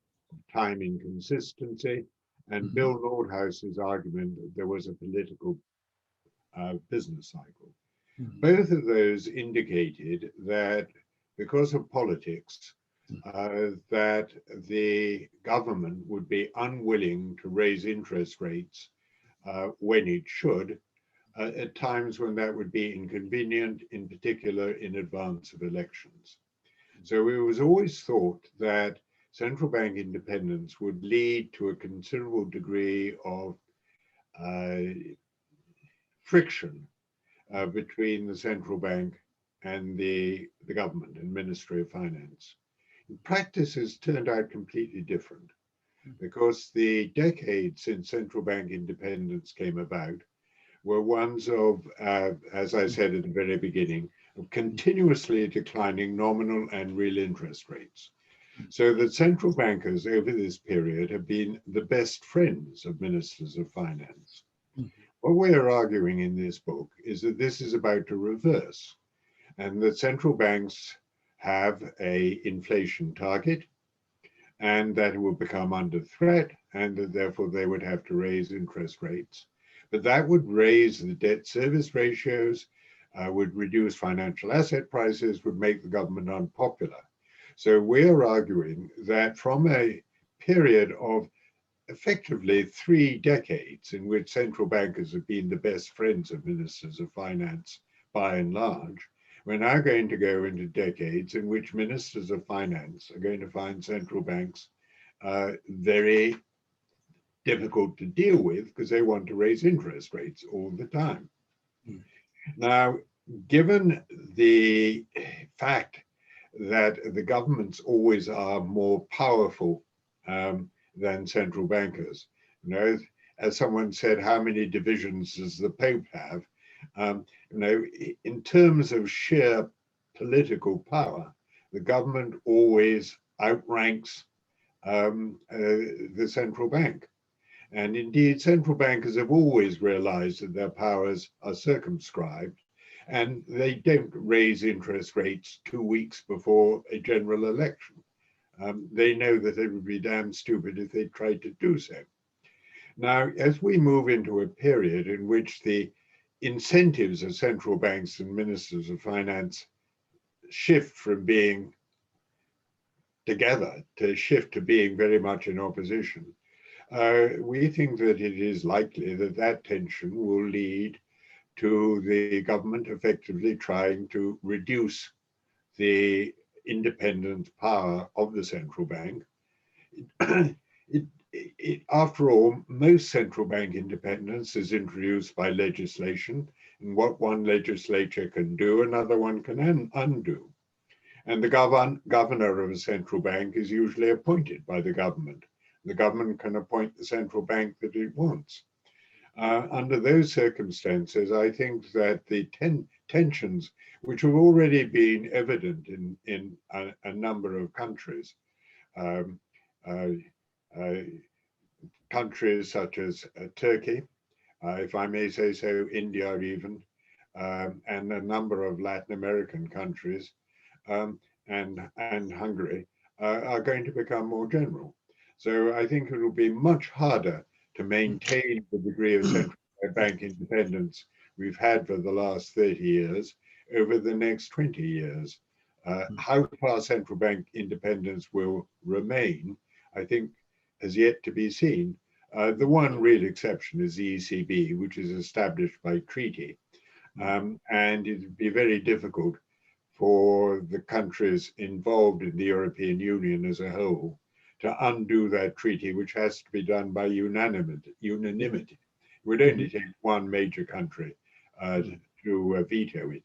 time inconsistency, and Bill Nordhaus's argument that there was a political business cycle. Both of those indicated that because of politics, that the government would be unwilling to raise interest rates when it should, at times when that would be inconvenient, in particular in advance of elections. So it was always thought that central bank independence would lead to a considerable degree of friction between the central bank and the government and Ministry of Finance. In practice, it's turned out completely different because the decades since central bank independence came about were ones of, as I said at the very beginning, of continuously declining nominal and real interest rates. So that central bankers over this period have been the best friends of ministers of finance. What we are arguing in this book is that this is about to reverse, and that central banks have an inflation target, and that it will become under threat, and that therefore they would have to raise interest rates. But that would raise the debt service ratios, would reduce financial asset prices, would make the government unpopular. So we're arguing that from a period of effectively 3 decades in which central bankers have been the best friends of ministers of finance by and large, we're now going to go into decades in which ministers of finance are going to find central banks very difficult to deal with because they want to raise interest rates all the time. Now, given the fact that the governments always are more powerful than central bankers, you know, as someone said, how many divisions does the Pope have? You know, in terms of sheer political power, the government always outranks the central bank. And indeed, central bankers have always realized that their powers are circumscribed, and they don't raise interest rates 2 weeks before a general election. They know that it would be damn stupid if they tried to do so. Now, as we move into a period in which the incentives of central banks and ministers of finance shift from being together to shift to being very much in opposition, we think that it is likely that that tension will lead to the government effectively trying to reduce the independent power of the central bank. After all, most central bank independence is introduced by legislation, and what one legislature can do, another one can undo. And the governor of a central bank is usually appointed by the government. The government can appoint the central bank that it wants. Under those circumstances, I think that the tensions, which have already been evident in a number of countries, countries such as Turkey, if I may say so, India even, and a number of Latin American countries, and Hungary, are going to become more general. So I think it will be much harder to maintain the degree of central bank independence we've had for the last 30 years over the next 20 years. How far central bank independence will remain, I think, has yet to be seen. The one real exception is the ECB, which is established by treaty. And it would be very difficult for the countries involved in the European Union as a whole to undo that treaty, which has to be done by unanimity. It would only take one major country to veto it.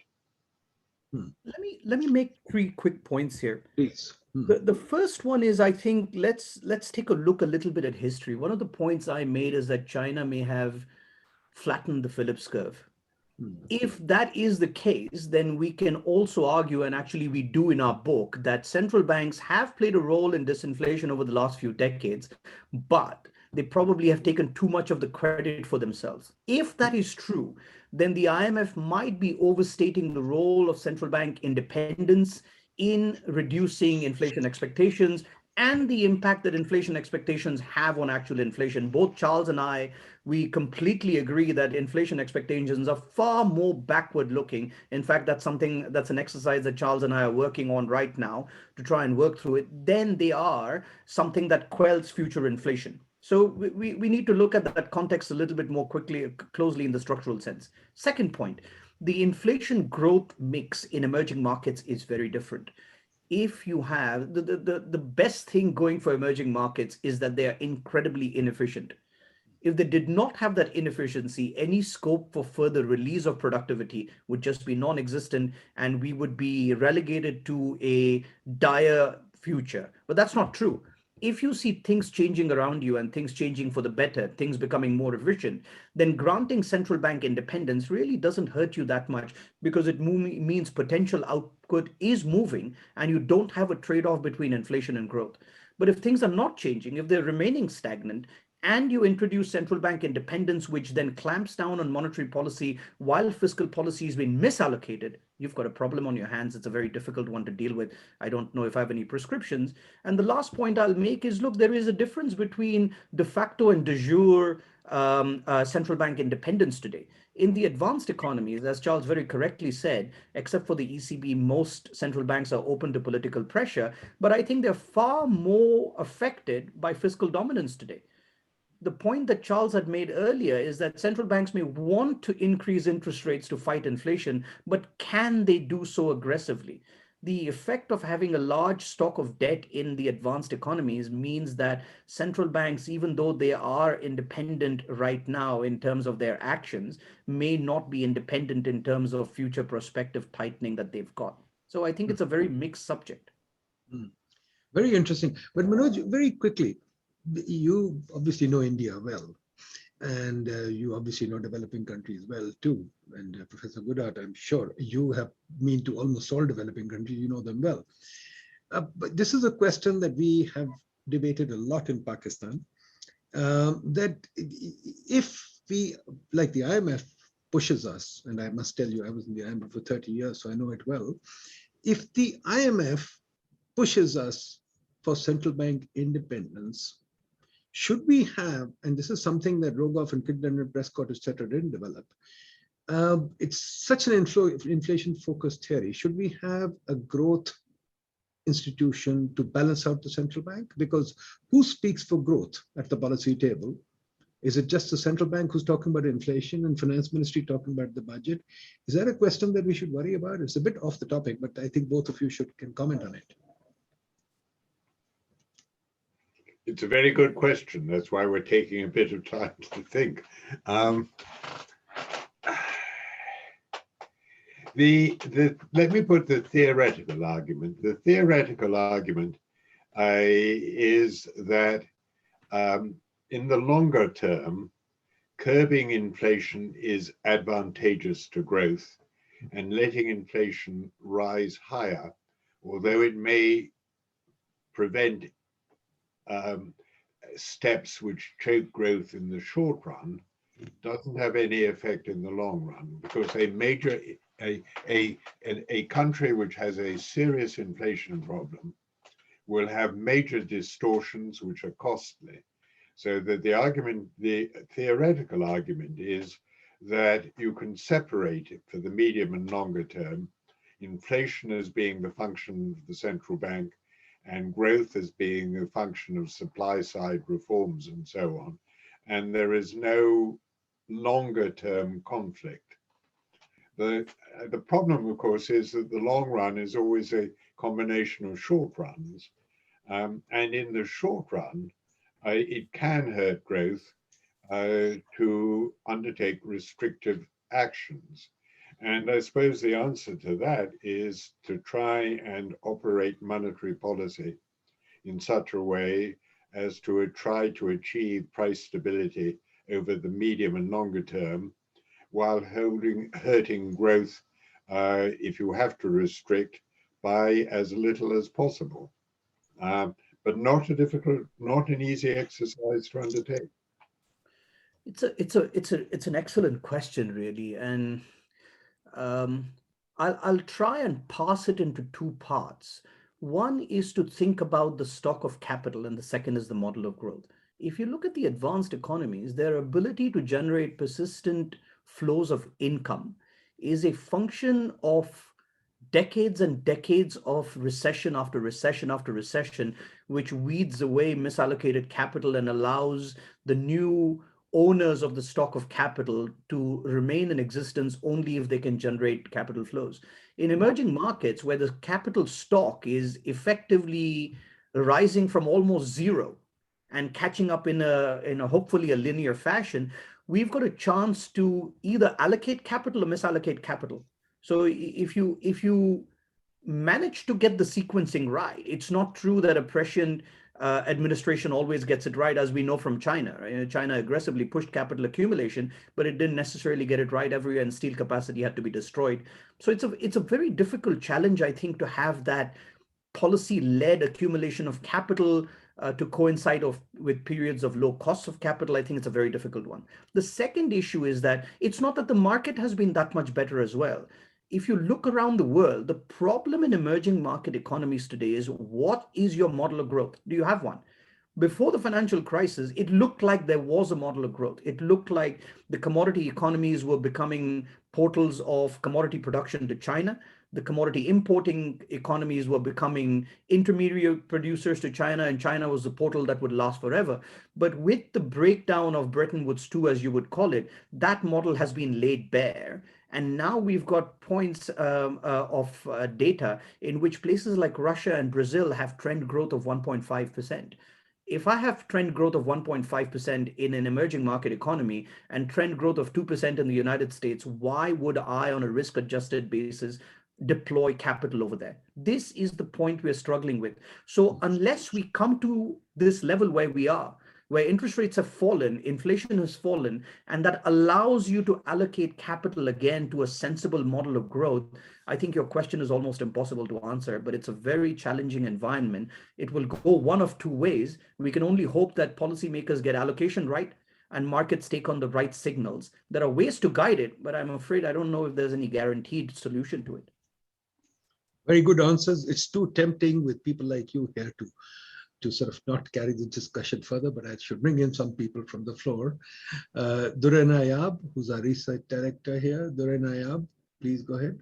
Let me make 3 quick points here. Please. The first one is, I think, let's take a look a little bit at history. One of the points I made is that China may have flattened the Phillips curve. If that is the case, then we can also argue, and actually we do in our book, that central banks have played a role in disinflation over the last few decades, but they probably have taken too much of the credit for themselves. If that is true, then the IMF might be overstating the role of central bank independence in reducing inflation expectations and the impact that inflation expectations have on actual inflation. Both Charles and I, we completely agree that inflation expectations are far more backward looking. In fact, that's an exercise that Charles and I are working on right now to try and work through it. Then they are something that quells future inflation. So we need to look at that context a little bit more closely in the structural sense. Second point, the inflation growth mix in emerging markets is very different. If you have the best thing going for emerging markets is that they are incredibly inefficient. If they did not have that inefficiency, any scope for further release of productivity would just be non-existent, and we would be relegated to a dire future. But that's not true. If you see things changing around you and things changing for the better, things becoming more efficient, then granting central bank independence really doesn't hurt you that much, because it means potential output is moving and you don't have a trade-off between inflation and growth. But if things are not changing, if they're remaining stagnant, and you introduce central bank independence, which then clamps down on monetary policy while fiscal policy is being misallocated, you've got a problem on your hands. It's a very difficult one to deal with. I don't know if I have any prescriptions. And the last point I'll make is, look, there is a difference between de facto and de jure central bank independence today. In the advanced economies, as Charles very correctly said, except for the ECB, most central banks are open to political pressure. But I think they're far more affected by fiscal dominance today. The point that Charles had made earlier is that central banks may want to increase interest rates to fight inflation, but can they do so aggressively? The effect of having a large stock of debt in the advanced economies means that central banks, even though they are independent right now in terms of their actions, may not be independent in terms of future prospective tightening that they've got. So I think it's a very mixed subject. Very interesting. But Manoj, very quickly, you obviously know India well, and you obviously know developing countries well too. And Professor Goodhart, I'm sure you have been to almost all developing countries, you know them well. But this is a question that we have debated a lot in Pakistan, that if we, like the IMF pushes us, and I must tell you, I was in the IMF for 30 years, so I know it well. If the IMF pushes us for central bank independence, should we have, and this is something that Rogoff and Pradhan and Prescott, etc., didn't develop, it's such an inflation-focused theory. Should we have a growth institution to balance out the central bank? Because who speaks for growth at the policy table? Is it just the central bank who's talking about inflation and finance ministry talking about the budget? Is that a question that we should worry about? It's a bit off the topic, but I think both of you can comment on it. It's a very good question. That's why we're taking a bit of time to think. Let me put the theoretical argument. The theoretical argument is that in the longer term, curbing inflation is advantageous to growth, and letting inflation rise higher, although it may prevent steps which choke growth in the short run, doesn't have any effect in the long run, because a country which has a serious inflation problem will have major distortions which are costly. So that the theoretical argument is that you can separate it for the medium and longer term, inflation as being the function of the central bank, and growth as being a function of supply side reforms and so on. And there is no longer term conflict. The problem, of course, is that the long run is always a combination of short runs. And in the short run, it can hurt growth to undertake restrictive actions. And I suppose the answer to that is to try and operate monetary policy in such a way as to try to achieve price stability over the medium and longer term, while hurting growth if you have to restrict by as little as possible. But not an easy exercise to undertake. It's an excellent question, really, and I'll try and parse it into two parts. One is to think about the stock of capital, and the second is the model of growth. If you look at the advanced economies, their ability to generate persistent flows of income is a function of decades and decades of recession after recession after recession, which weeds away misallocated capital and allows the new owners of the stock of capital to remain in existence only if they can generate capital flows. In emerging markets, where the capital stock is effectively rising from almost zero and catching up in a hopefully a linear fashion, we've got a chance to either allocate capital or misallocate capital. So if you manage to get the sequencing right, it's not true that a prescient administration always gets it right, as we know from China. Right? China aggressively pushed capital accumulation, but it didn't necessarily get it right everywhere, and steel capacity had to be destroyed. So it's a very difficult challenge, I think, to have that policy-led accumulation of capital to coincide with periods of low costs of capital. I think it's a very difficult one. The second issue is that it's not that the market has been that much better as well. If you look around the world, the problem in emerging market economies today is, what is your model of growth? Do you have one? Before the financial crisis, it looked like there was a model of growth. It looked like the commodity economies were becoming portals of commodity production to China. The commodity importing economies were becoming intermediate producers to China, and China was the portal that would last forever. But with the breakdown of Bretton Woods 2, as you would call it, that model has been laid bare. And now we've got points of data in which places like Russia and Brazil have trend growth of 1.5%. If I have trend growth of 1.5% in an emerging market economy and trend growth of 2% in the United States, why would I, on a risk-adjusted basis, deploy capital over there? This is the point we're struggling with. So unless we come to this level where we are, where interest rates have fallen, inflation has fallen, and that allows you to allocate capital again to a sensible model of growth, I think your question is almost impossible to answer, but it's a very challenging environment. It will go one of two ways. We can only hope that policymakers get allocation right and markets take on the right signals. There are ways to guide it, but I'm afraid I don't know if there's any guaranteed solution to it. Very good answers. It's too tempting with people like you here to sort of not carry the discussion further, but I should bring in some people from the floor. Duren Ayab, who's our research director here. Duren Ayab, please go ahead.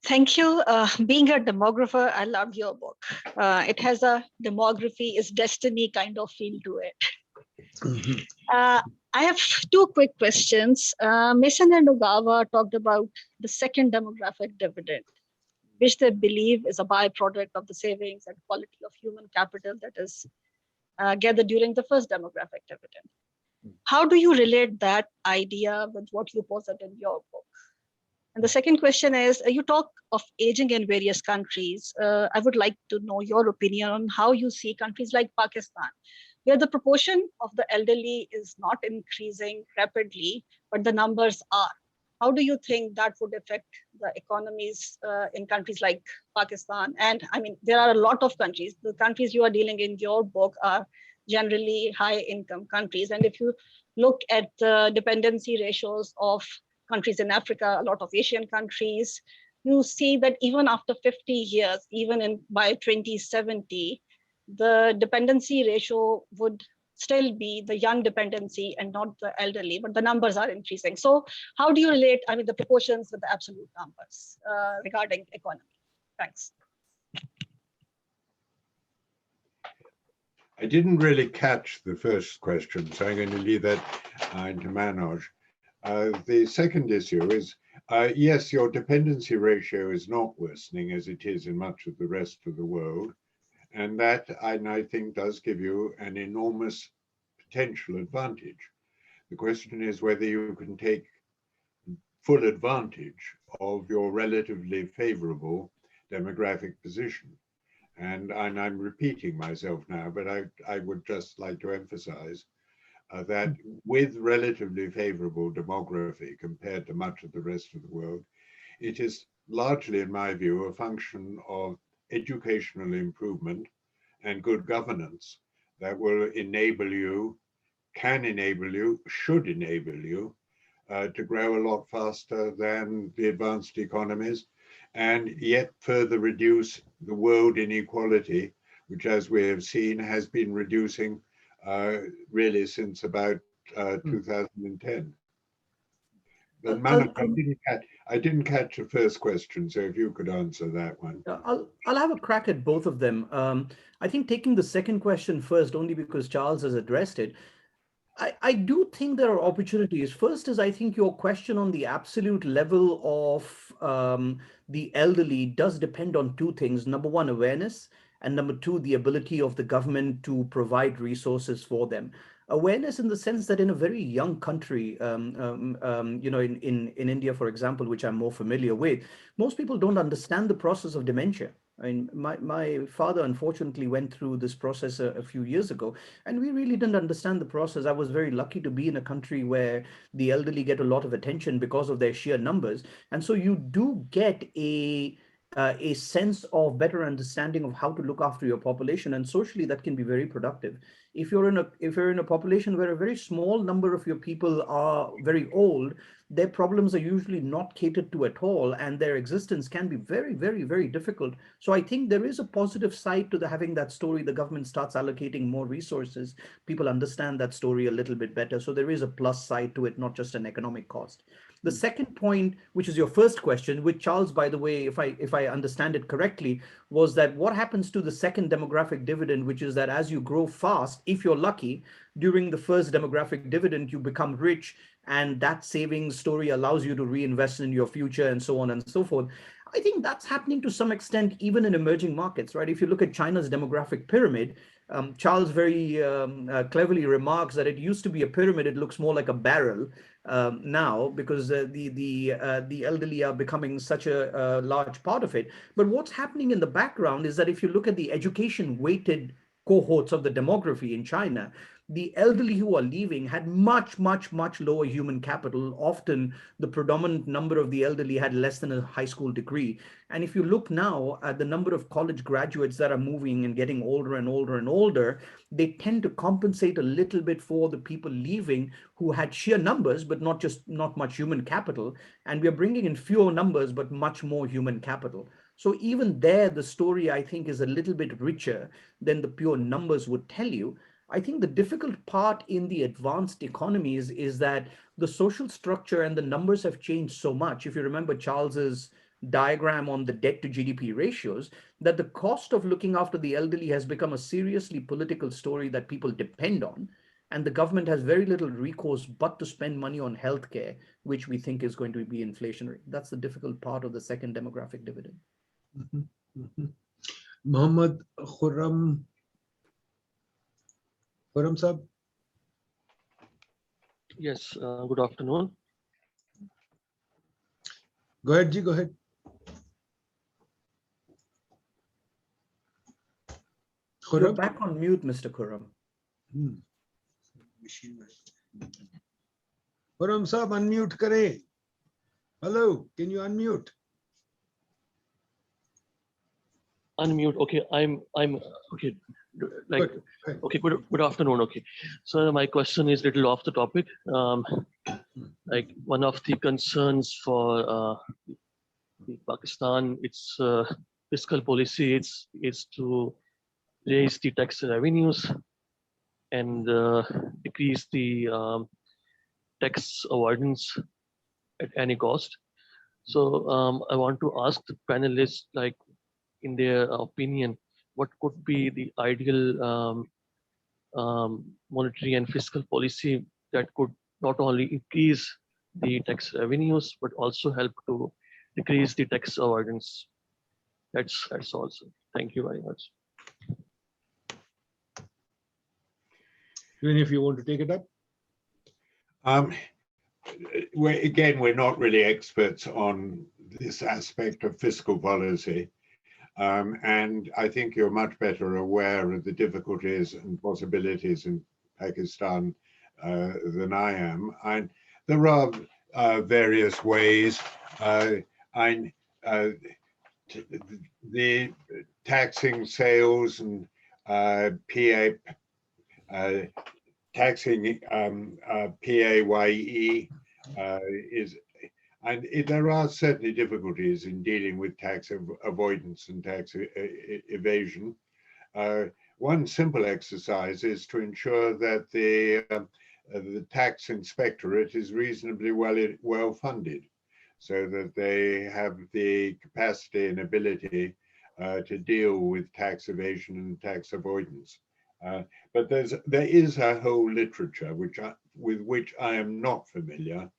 Thank you. Being a demographer, I love your book. It has a demography is destiny kind of feel to it. Mm-hmm. I have two quick questions. Mason and Ogawa talked about the second demographic dividend, which they believe is a byproduct of the savings and quality of human capital that is gathered during the first demographic dividend. How do you relate that idea with what you posit in your book? And the second question is, you talk of aging in various countries. I would like to know your opinion on how you see countries like Pakistan, where the proportion of the elderly is not increasing rapidly, but the numbers are. How do you think that would affect the economies in countries like Pakistan? And I mean, there are a lot of countries. The countries you are dealing in your book are generally high income countries. And if you look at the dependency ratios of countries in Africa, a lot of Asian countries, you see that even after 50 years, even by 2070, the dependency ratio would still be the young dependency and not the elderly, but the numbers are increasing. So how do you relate, I mean, the proportions with the absolute numbers regarding economy? Thanks. I didn't really catch the first question, so I'm going to leave that to Manoj. The second issue is, yes, your dependency ratio is not worsening as it is in much of the rest of the world. And that, I think, does give you an enormous potential advantage. The question is whether you can take full advantage of your relatively favorable demographic position. And I'm repeating myself now, but I would just like to emphasize that with relatively favorable demography compared to much of the rest of the world, it is largely, in my view, a function of educational improvement and good governance that will enable you, can enable you, should enable you to grow a lot faster than the advanced economies, and yet further reduce the world inequality, which, as we have seen, has been reducing really since about 2010. But Manoj, I didn't catch the first question, so if you could answer that one. I'll have a crack at both of them. I think taking the second question first, only because Charles has addressed it. I do think there are opportunities. First is, I think your question on the absolute level of the elderly does depend on two things. Number one, awareness, and number two, the ability of the government to provide resources for them. Awareness in the sense that in a very young country, in India, for example, which I'm more familiar with, most people don't understand the process of dementia. I mean, my father unfortunately went through this process a few years ago, and we really didn't understand the process. I was very lucky to be in a country where the elderly get a lot of attention because of their sheer numbers. And so you do get a sense of better understanding of how to look after your population, and socially that can be very productive. If you're in a population where a very small number of your people are very old, their problems are usually not catered to at all, and their existence can be very, very, very difficult. So I think there is a positive side to having that story. The government starts allocating more resources. People understand that story a little bit better. So there is a plus side to it, not just an economic cost. The second point, which is your first question, which Charles, by the way, if I understand it correctly, was that what happens to the second demographic dividend, which is that as you grow fast, if you're lucky, during the first demographic dividend, you become rich, and that savings story allows you to reinvest in your future and so on and so forth. I think that's happening to some extent even in emerging markets, right? If you look at China's demographic pyramid, Charles very cleverly remarks that it used to be a pyramid. It looks more like a barrel now, because the elderly are becoming such a large part of it. But what's happening in the background is that if you look at the education weighted cohorts of the demography in China, the elderly who are leaving had much, much, much lower human capital. Often the predominant number of the elderly had less than a high school degree. And if you look now at the number of college graduates that are moving and getting older and older and older, they tend to compensate a little bit for the people leaving who had sheer numbers, but not much human capital. And we are bringing in fewer numbers, but much more human capital. So even there, the story, I think, is a little bit richer than the pure numbers would tell you. I think the difficult part in the advanced economies is that the social structure and the numbers have changed so much. If you remember Charles's diagram on the debt to GDP ratios, that the cost of looking after the elderly has become a seriously political story that people depend on. And the government has very little recourse but to spend money on healthcare, which we think is going to be inflationary. That's the difficult part of the second demographic dividend. Mohammed Khurram Sab. Yes, good afternoon. Go ahead, Ji, go ahead. You're back on mute, Mr. Khurram. Khurram Sab, unmute kare. Hello, can you unmute? Unmute. Okay, I'm okay. Like, Good. okay, good afternoon. Okay, so my question is little off the topic. Like one of the concerns for Pakistan, its fiscal policy, is to raise the tax revenues and decrease the tax avoidance at any cost. So I want to ask the panelists, like, in their opinion, what could be the ideal monetary and fiscal policy that could not only increase the tax revenues but also help to decrease the tax avoidance? That's also. Thank you very much. Even if you want to take it up. We're not really experts on this aspect of fiscal policy. And I think you're much better aware of the difficulties and possibilities in Pakistan than I am. There are various ways. The taxing sales and PA, taxing PAYE is, and there are certainly difficulties in dealing with tax avoidance and tax evasion. One simple exercise is to ensure that the tax inspectorate is reasonably well funded, so that they have the capacity and ability to deal with tax evasion and tax avoidance. But there is a whole literature with which I am not familiar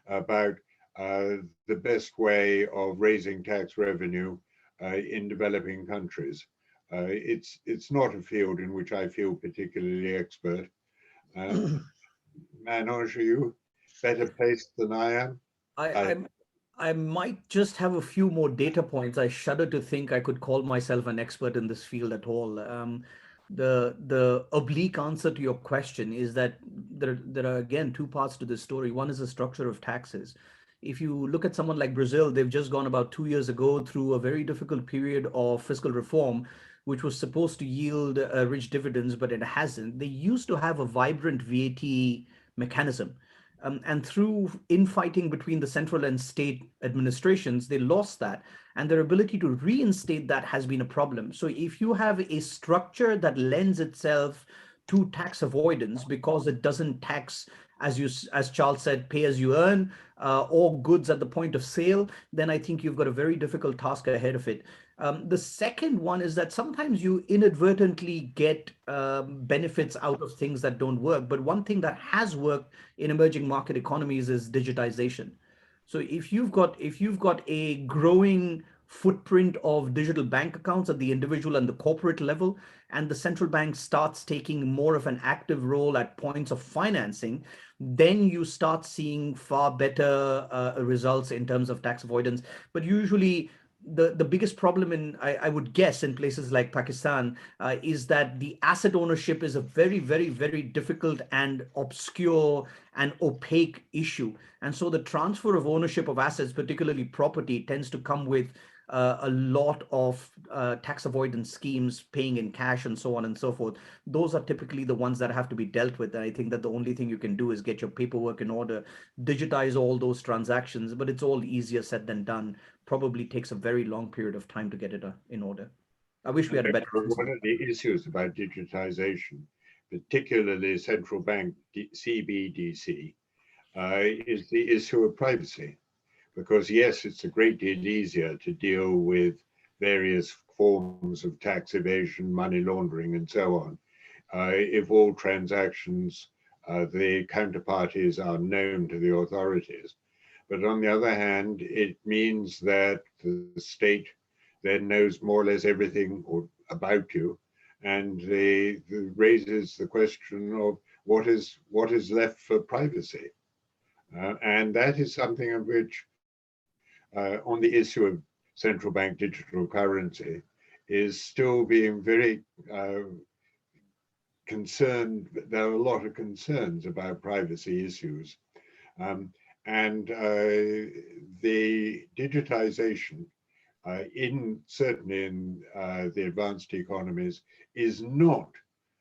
about the best way of raising tax revenue in developing countries. It's not a field in which I feel particularly expert. Manoj, are you better placed than I am? I might just have a few more data points. I shudder to think I could call myself an expert in this field at all. The oblique answer to your question is that there are again two parts to this story. One is the structure of taxes. If you look at someone like Brazil, they've just gone about 2 years ago through a very difficult period of fiscal reform, which was supposed to yield rich dividends, but it hasn't. They used to have a vibrant VAT mechanism. And through infighting between the central and state administrations, they lost that. And their ability to reinstate that has been a problem. So if you have a structure that lends itself to tax avoidance because it doesn't tax, as Charles said, pay as you earn, or goods at the point of sale, then I think you've got a very difficult task ahead of it. The second one is that sometimes you inadvertently get benefits out of things that don't work. But one thing that has worked in emerging market economies is digitization. So if you've got a growing footprint of digital bank accounts at the individual and the corporate level, and the central bank starts taking more of an active role at points of financing, then you start seeing far better results in terms of tax avoidance. But usually the biggest problem I would guess in places like Pakistan is that the asset ownership is a very, very, very difficult and obscure and opaque issue. And so the transfer of ownership of assets, particularly property, tends to come with a lot of tax avoidance schemes, paying in cash and so on and so forth. Those are typically the ones that have to be dealt with. And I think that the only thing you can do is get your paperwork in order, digitize all those transactions, but it's all easier said than done. Probably takes a very long period of time to get it in order. I wish we had a better answer. One of the issues about digitization, particularly central bank CBDC, is the issue of privacy. Because yes, it's a great deal easier to deal with various forms of tax evasion, money laundering, and so on, if all transactions, the counterparties are known to the authorities. But on the other hand, it means that the state then knows more or less everything about you, and raises the question of what is left for privacy. And that is something of which, on the issue of central bank digital currency, is still being very concerned. There are a lot of concerns about privacy issues. And the digitization, certainly in the advanced economies, is not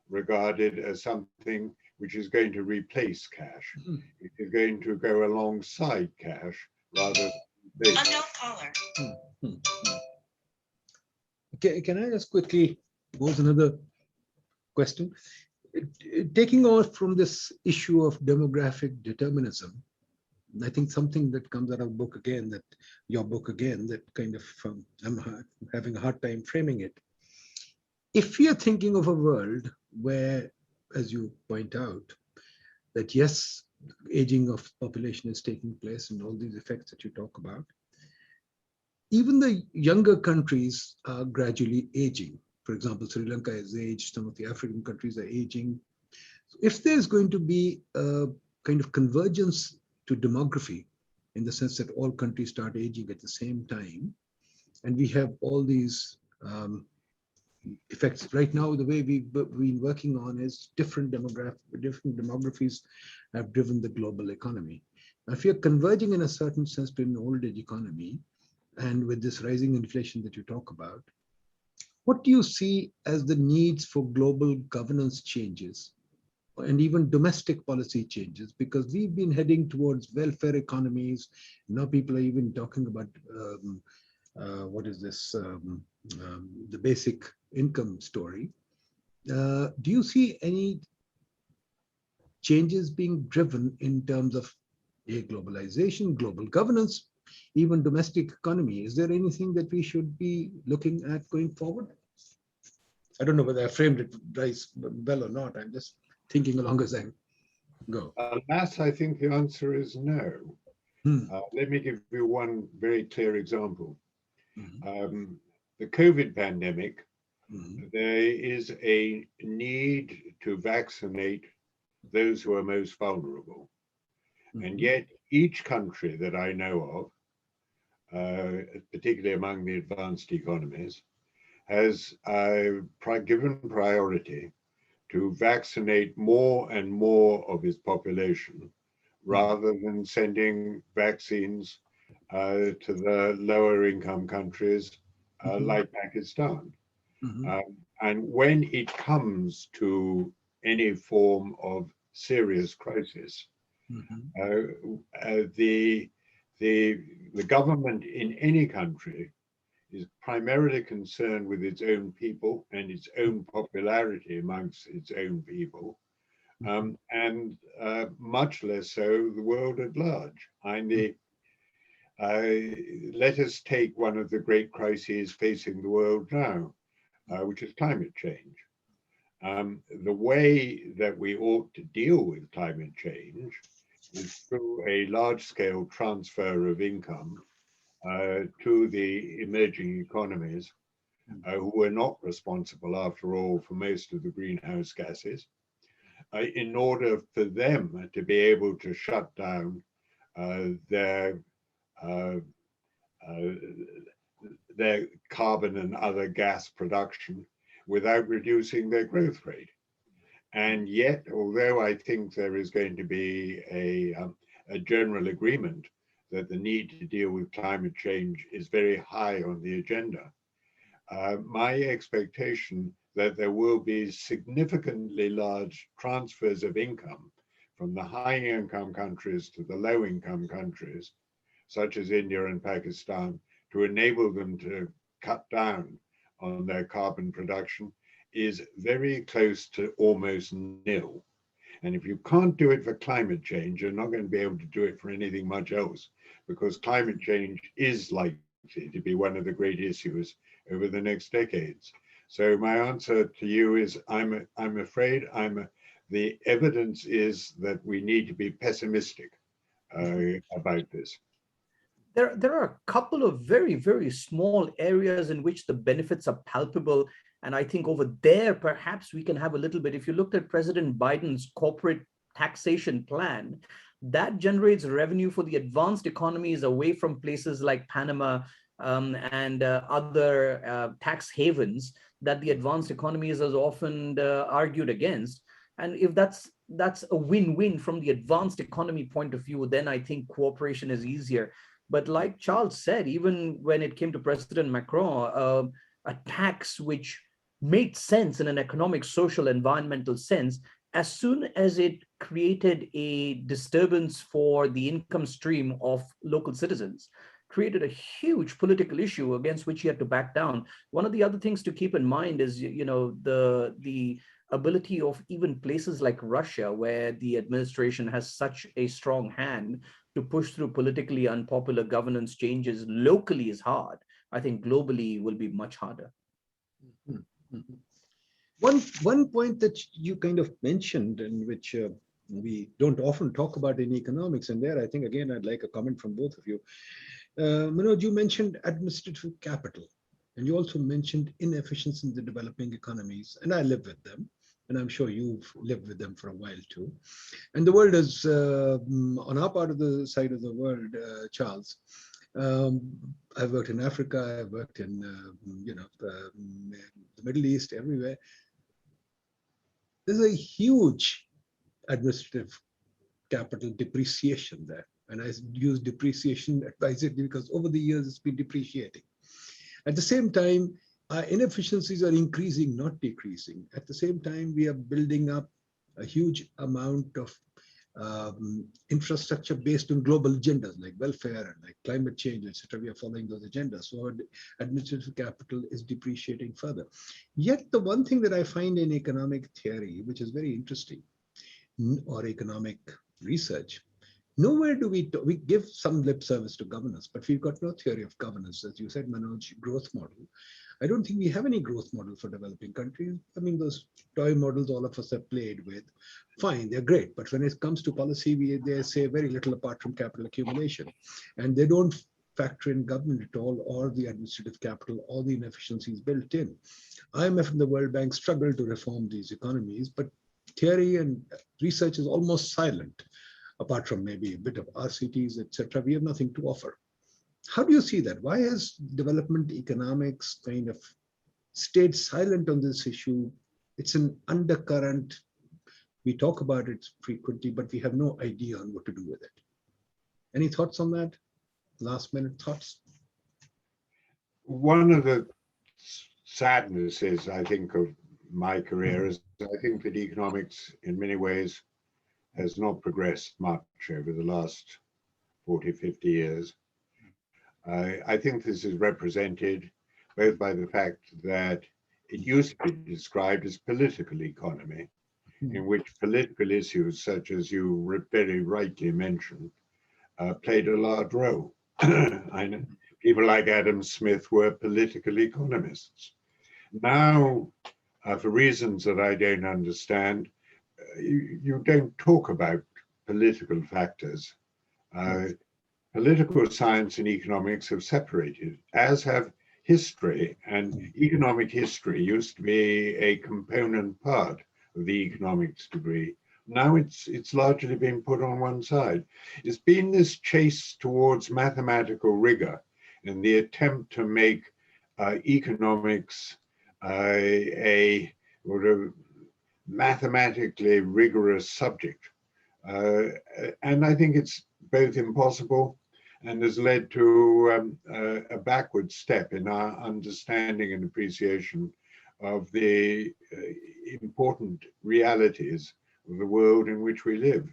regarded as something which is going to replace cash. It is going to go alongside cash rather than Unknown caller. Okay, can I just quickly pose another question? Taking off from this issue of demographic determinism, I think something that comes out of book again, that your book again, that kind of I'm having a hard time framing it. If you're thinking of a world where, as you point out, that yes, aging of population is taking place and all these effects that you talk about, even the younger countries are gradually aging. For example, Sri Lanka has aged, some of the African countries are aging. So if there's going to be a kind of convergence to demography, in the sense that all countries start aging at the same time, and we have all these effects. Right now, the way we've been working on is different demographies have driven the global economy. Now, if you're converging in a certain sense to an old age economy, and with this rising inflation that you talk about, what do you see as the needs for global governance changes and even domestic policy changes? Because we've been heading towards welfare economies. Now people are even talking about what is this, the basic income story. Do you see any changes being driven in terms of globalization, global governance, even domestic economy? Is there anything that we should be looking at going forward? I don't know whether I framed it well or not. I'm just thinking along as I go. Alas, I think the answer is no. Let me give you one very clear example. The COVID pandemic, there is a need to vaccinate those who are most vulnerable. And yet each country that I know of, particularly among the advanced economies, has given priority to vaccinate more and more of its population rather than sending vaccines to the lower income countries like Pakistan. And when it comes to any form of serious crisis, the government in any country is primarily concerned with its own people and its own popularity amongst its own people, and much less so the world at large. Let us take one of the great crises facing the world now, which is climate change. The way that we ought to deal with climate change is through a large-scale transfer of income to the emerging economies, who are not responsible, after all, for most of the greenhouse gases, in order for them to be able to shut down their carbon and other gas production without reducing their growth rate. And yet, although I think there is going to be a general agreement that the need to deal with climate change is very high on the agenda, my expectation that there will be significantly large transfers of income from the high income countries to the low income countries, such as India and Pakistan, to enable them to cut down on their carbon production, is very close to almost nil. And if you can't do it for climate change, you're not going to be able to do it for anything much else, because climate change is likely to be one of the great issues over the next decades. So my answer to you is, I'm afraid the evidence is that we need to be pessimistic about this. There are a couple of very, very small areas in which the benefits are palpable. And I think over there, perhaps we can have a little bit. If you looked at President Biden's corporate taxation plan, that generates revenue for the advanced economies away from places like Panama and other tax havens that the advanced economies has often argued against. And if that's a win-win from the advanced economy point of view, then I think cooperation is easier. But like Charles said, even when it came to President Macron, a tax which made sense in an economic, social, environmental sense, as soon as it created a disturbance for the income stream of local citizens, created a huge political issue against which he had to back down. One of the other things to keep in mind is, the ability of even places like Russia, where the administration has such a strong hand to push through politically unpopular governance changes locally is hard. I think globally will be much harder. One point that you kind of mentioned, and which we don't often talk about in economics, and there I think again I'd like a comment from both of you. Manoj, you mentioned administrative capital, and you also mentioned inefficiency in the developing economies, and I live with them, and I'm sure you've lived with them for a while too. And the world is, on our part of the side of the world, Charles, I've worked in Africa, I've worked in, the Middle East, everywhere. There's a huge administrative capital depreciation there. And I use depreciation advisedly because over the years it's been depreciating. At the same time, our inefficiencies are increasing, not decreasing. At the same time, we are building up a huge amount of infrastructure based on global agendas like welfare and like climate change, etc. We are following those agendas. So our administrative capital is depreciating further. Yet the one thing that I find in economic theory, which is very interesting, or economic research, nowhere do we give some lip service to governance, but we've got no theory of governance. As you said, Manoj, growth model. I don't think we have any growth model for developing countries. I mean, those toy models all of us have played with, fine, they're great. But when it comes to policy, they say very little apart from capital accumulation. And they don't factor in government at all, or the administrative capital, or the inefficiencies built in. IMF and the World Bank struggle to reform these economies, but theory and research is almost silent. Apart from maybe a bit of RCTs, etc., we have nothing to offer. How do you see that? Why has development economics kind of stayed silent on this issue? It's an undercurrent. We talk about it frequently, but we have no idea on what to do with it. Any thoughts on that? Last minute thoughts? One of the sadnesses, I think, of my career is I think that economics in many ways has not progressed much over the last 40, 50 years. I think this is represented both by the fact that it used to be described as political economy, in which political issues, such as you very rightly mentioned, played a large role. I know people like Adam Smith were political economists. Now, for reasons that I don't understand, you don't talk about political factors. Political science and economics have separated, as have history, and economic history used to be a component part of the economics degree. Now it's largely been put on one side. It's been this chase towards mathematical rigor and the attempt to make economics a mathematically rigorous subject. And I think it's both impossible and has led to a backward step in our understanding and appreciation of the important realities of the world in which we live.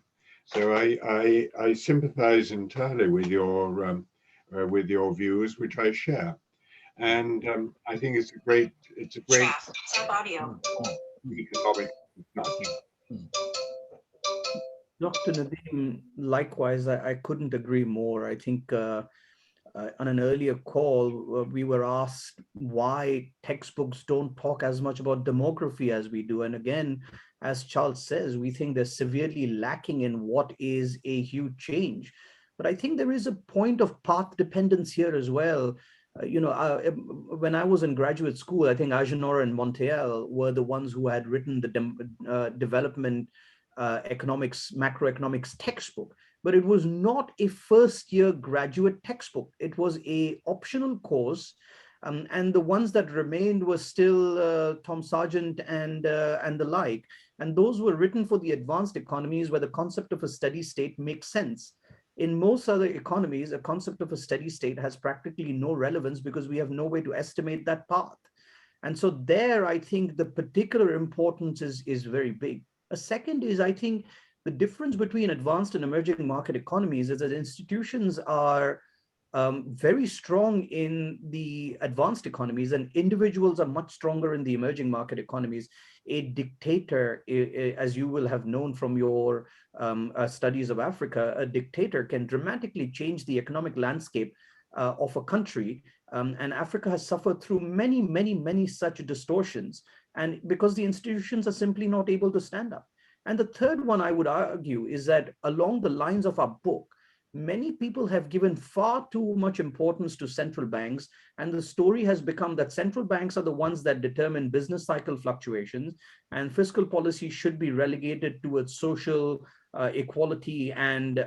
So I sympathize entirely with your views, which I share. And I think it's a great economic discussion. Dr. Nadeem, likewise, I couldn't agree more. I think on an earlier call, we were asked why textbooks don't talk as much about demography as we do. And again, as Charles says, we think they're severely lacking in what is a huge change. But I think there is a point of path dependence here as well. When I was in graduate school, I think Agenor and Montiel were the ones who had written the development economics, macroeconomics textbook, but it was not a first-year graduate textbook. It was a optional course, and the ones that remained were still Tom Sargent and the like, and those were written for the advanced economies where the concept of a steady state makes sense. In most other economies, a concept of a steady state has practically no relevance because we have no way to estimate that path. And so there, I think the particular importance is very big. A second is, I think, the difference between advanced and emerging market economies is that institutions are very strong in the advanced economies and individuals are much stronger in the emerging market economies. A dictator, as you will have known from your studies of Africa, a dictator can dramatically change the economic landscape of a country. And Africa has suffered through many, many, many such distortions, and because the institutions are simply not able to stand up. And the third one I would argue is that along the lines of our book, many people have given far too much importance to central banks, and the story has become that central banks are the ones that determine business cycle fluctuations, and fiscal policy should be relegated towards social equality and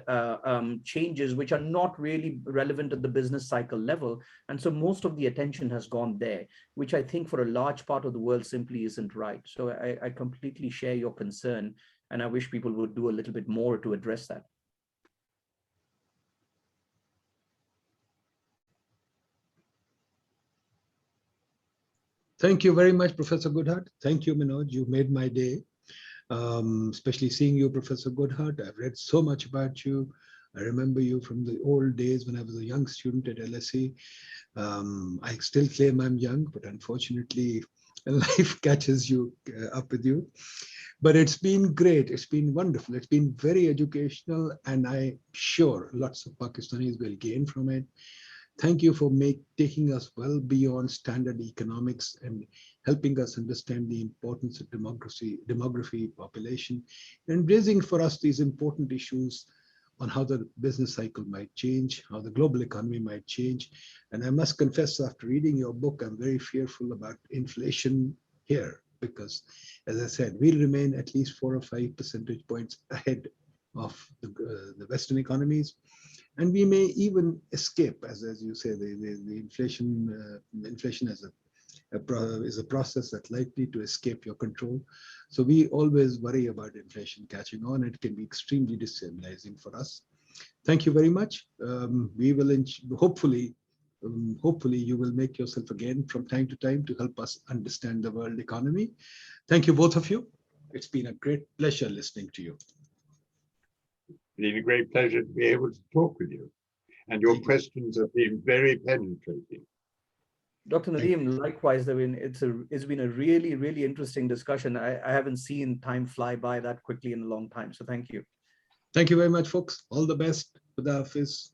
changes which are not really relevant at the business cycle level. And so most of the attention has gone there, which I think for a large part of the world simply isn't right. So I completely share your concern, and I wish people would do a little bit more to address that. Thank you very much, Professor Goodhart. Thank you, Manoj. You made my day. Especially seeing you, Professor Goodhart. I've read so much about you. I remember you from the old days when I was a young student at LSE. I still claim I'm young, but unfortunately, life catches you up with you. But it's been great. It's been wonderful. It's been very educational, and I'm sure lots of Pakistanis will gain from it. Thank you for taking us well beyond standard economics and helping us understand the importance of demography, population, and raising for us these important issues on how the business cycle might change, how the global economy might change. And I must confess, after reading your book, I'm very fearful about inflation here, because, as I said, we'll remain at least 4 or 5 percentage points ahead of the Western economies. And we may even escape, as you say, the inflation is a process that's likely to escape your control. So we always worry about inflation catching on. It can be extremely destabilizing for us. Thank you very much. We will hopefully you will make yourself again from time to time to help us understand the world economy. Thank you, both of you. It's been a great pleasure listening to you. It's been a great pleasure to be able to talk with you. And your questions have been very penetrating. Dr. Nadeem, likewise, I mean, it's been a really, really interesting discussion. I haven't seen time fly by that quickly in a long time. So thank you. Thank you very much, folks. All the best. Khuda Hafiz.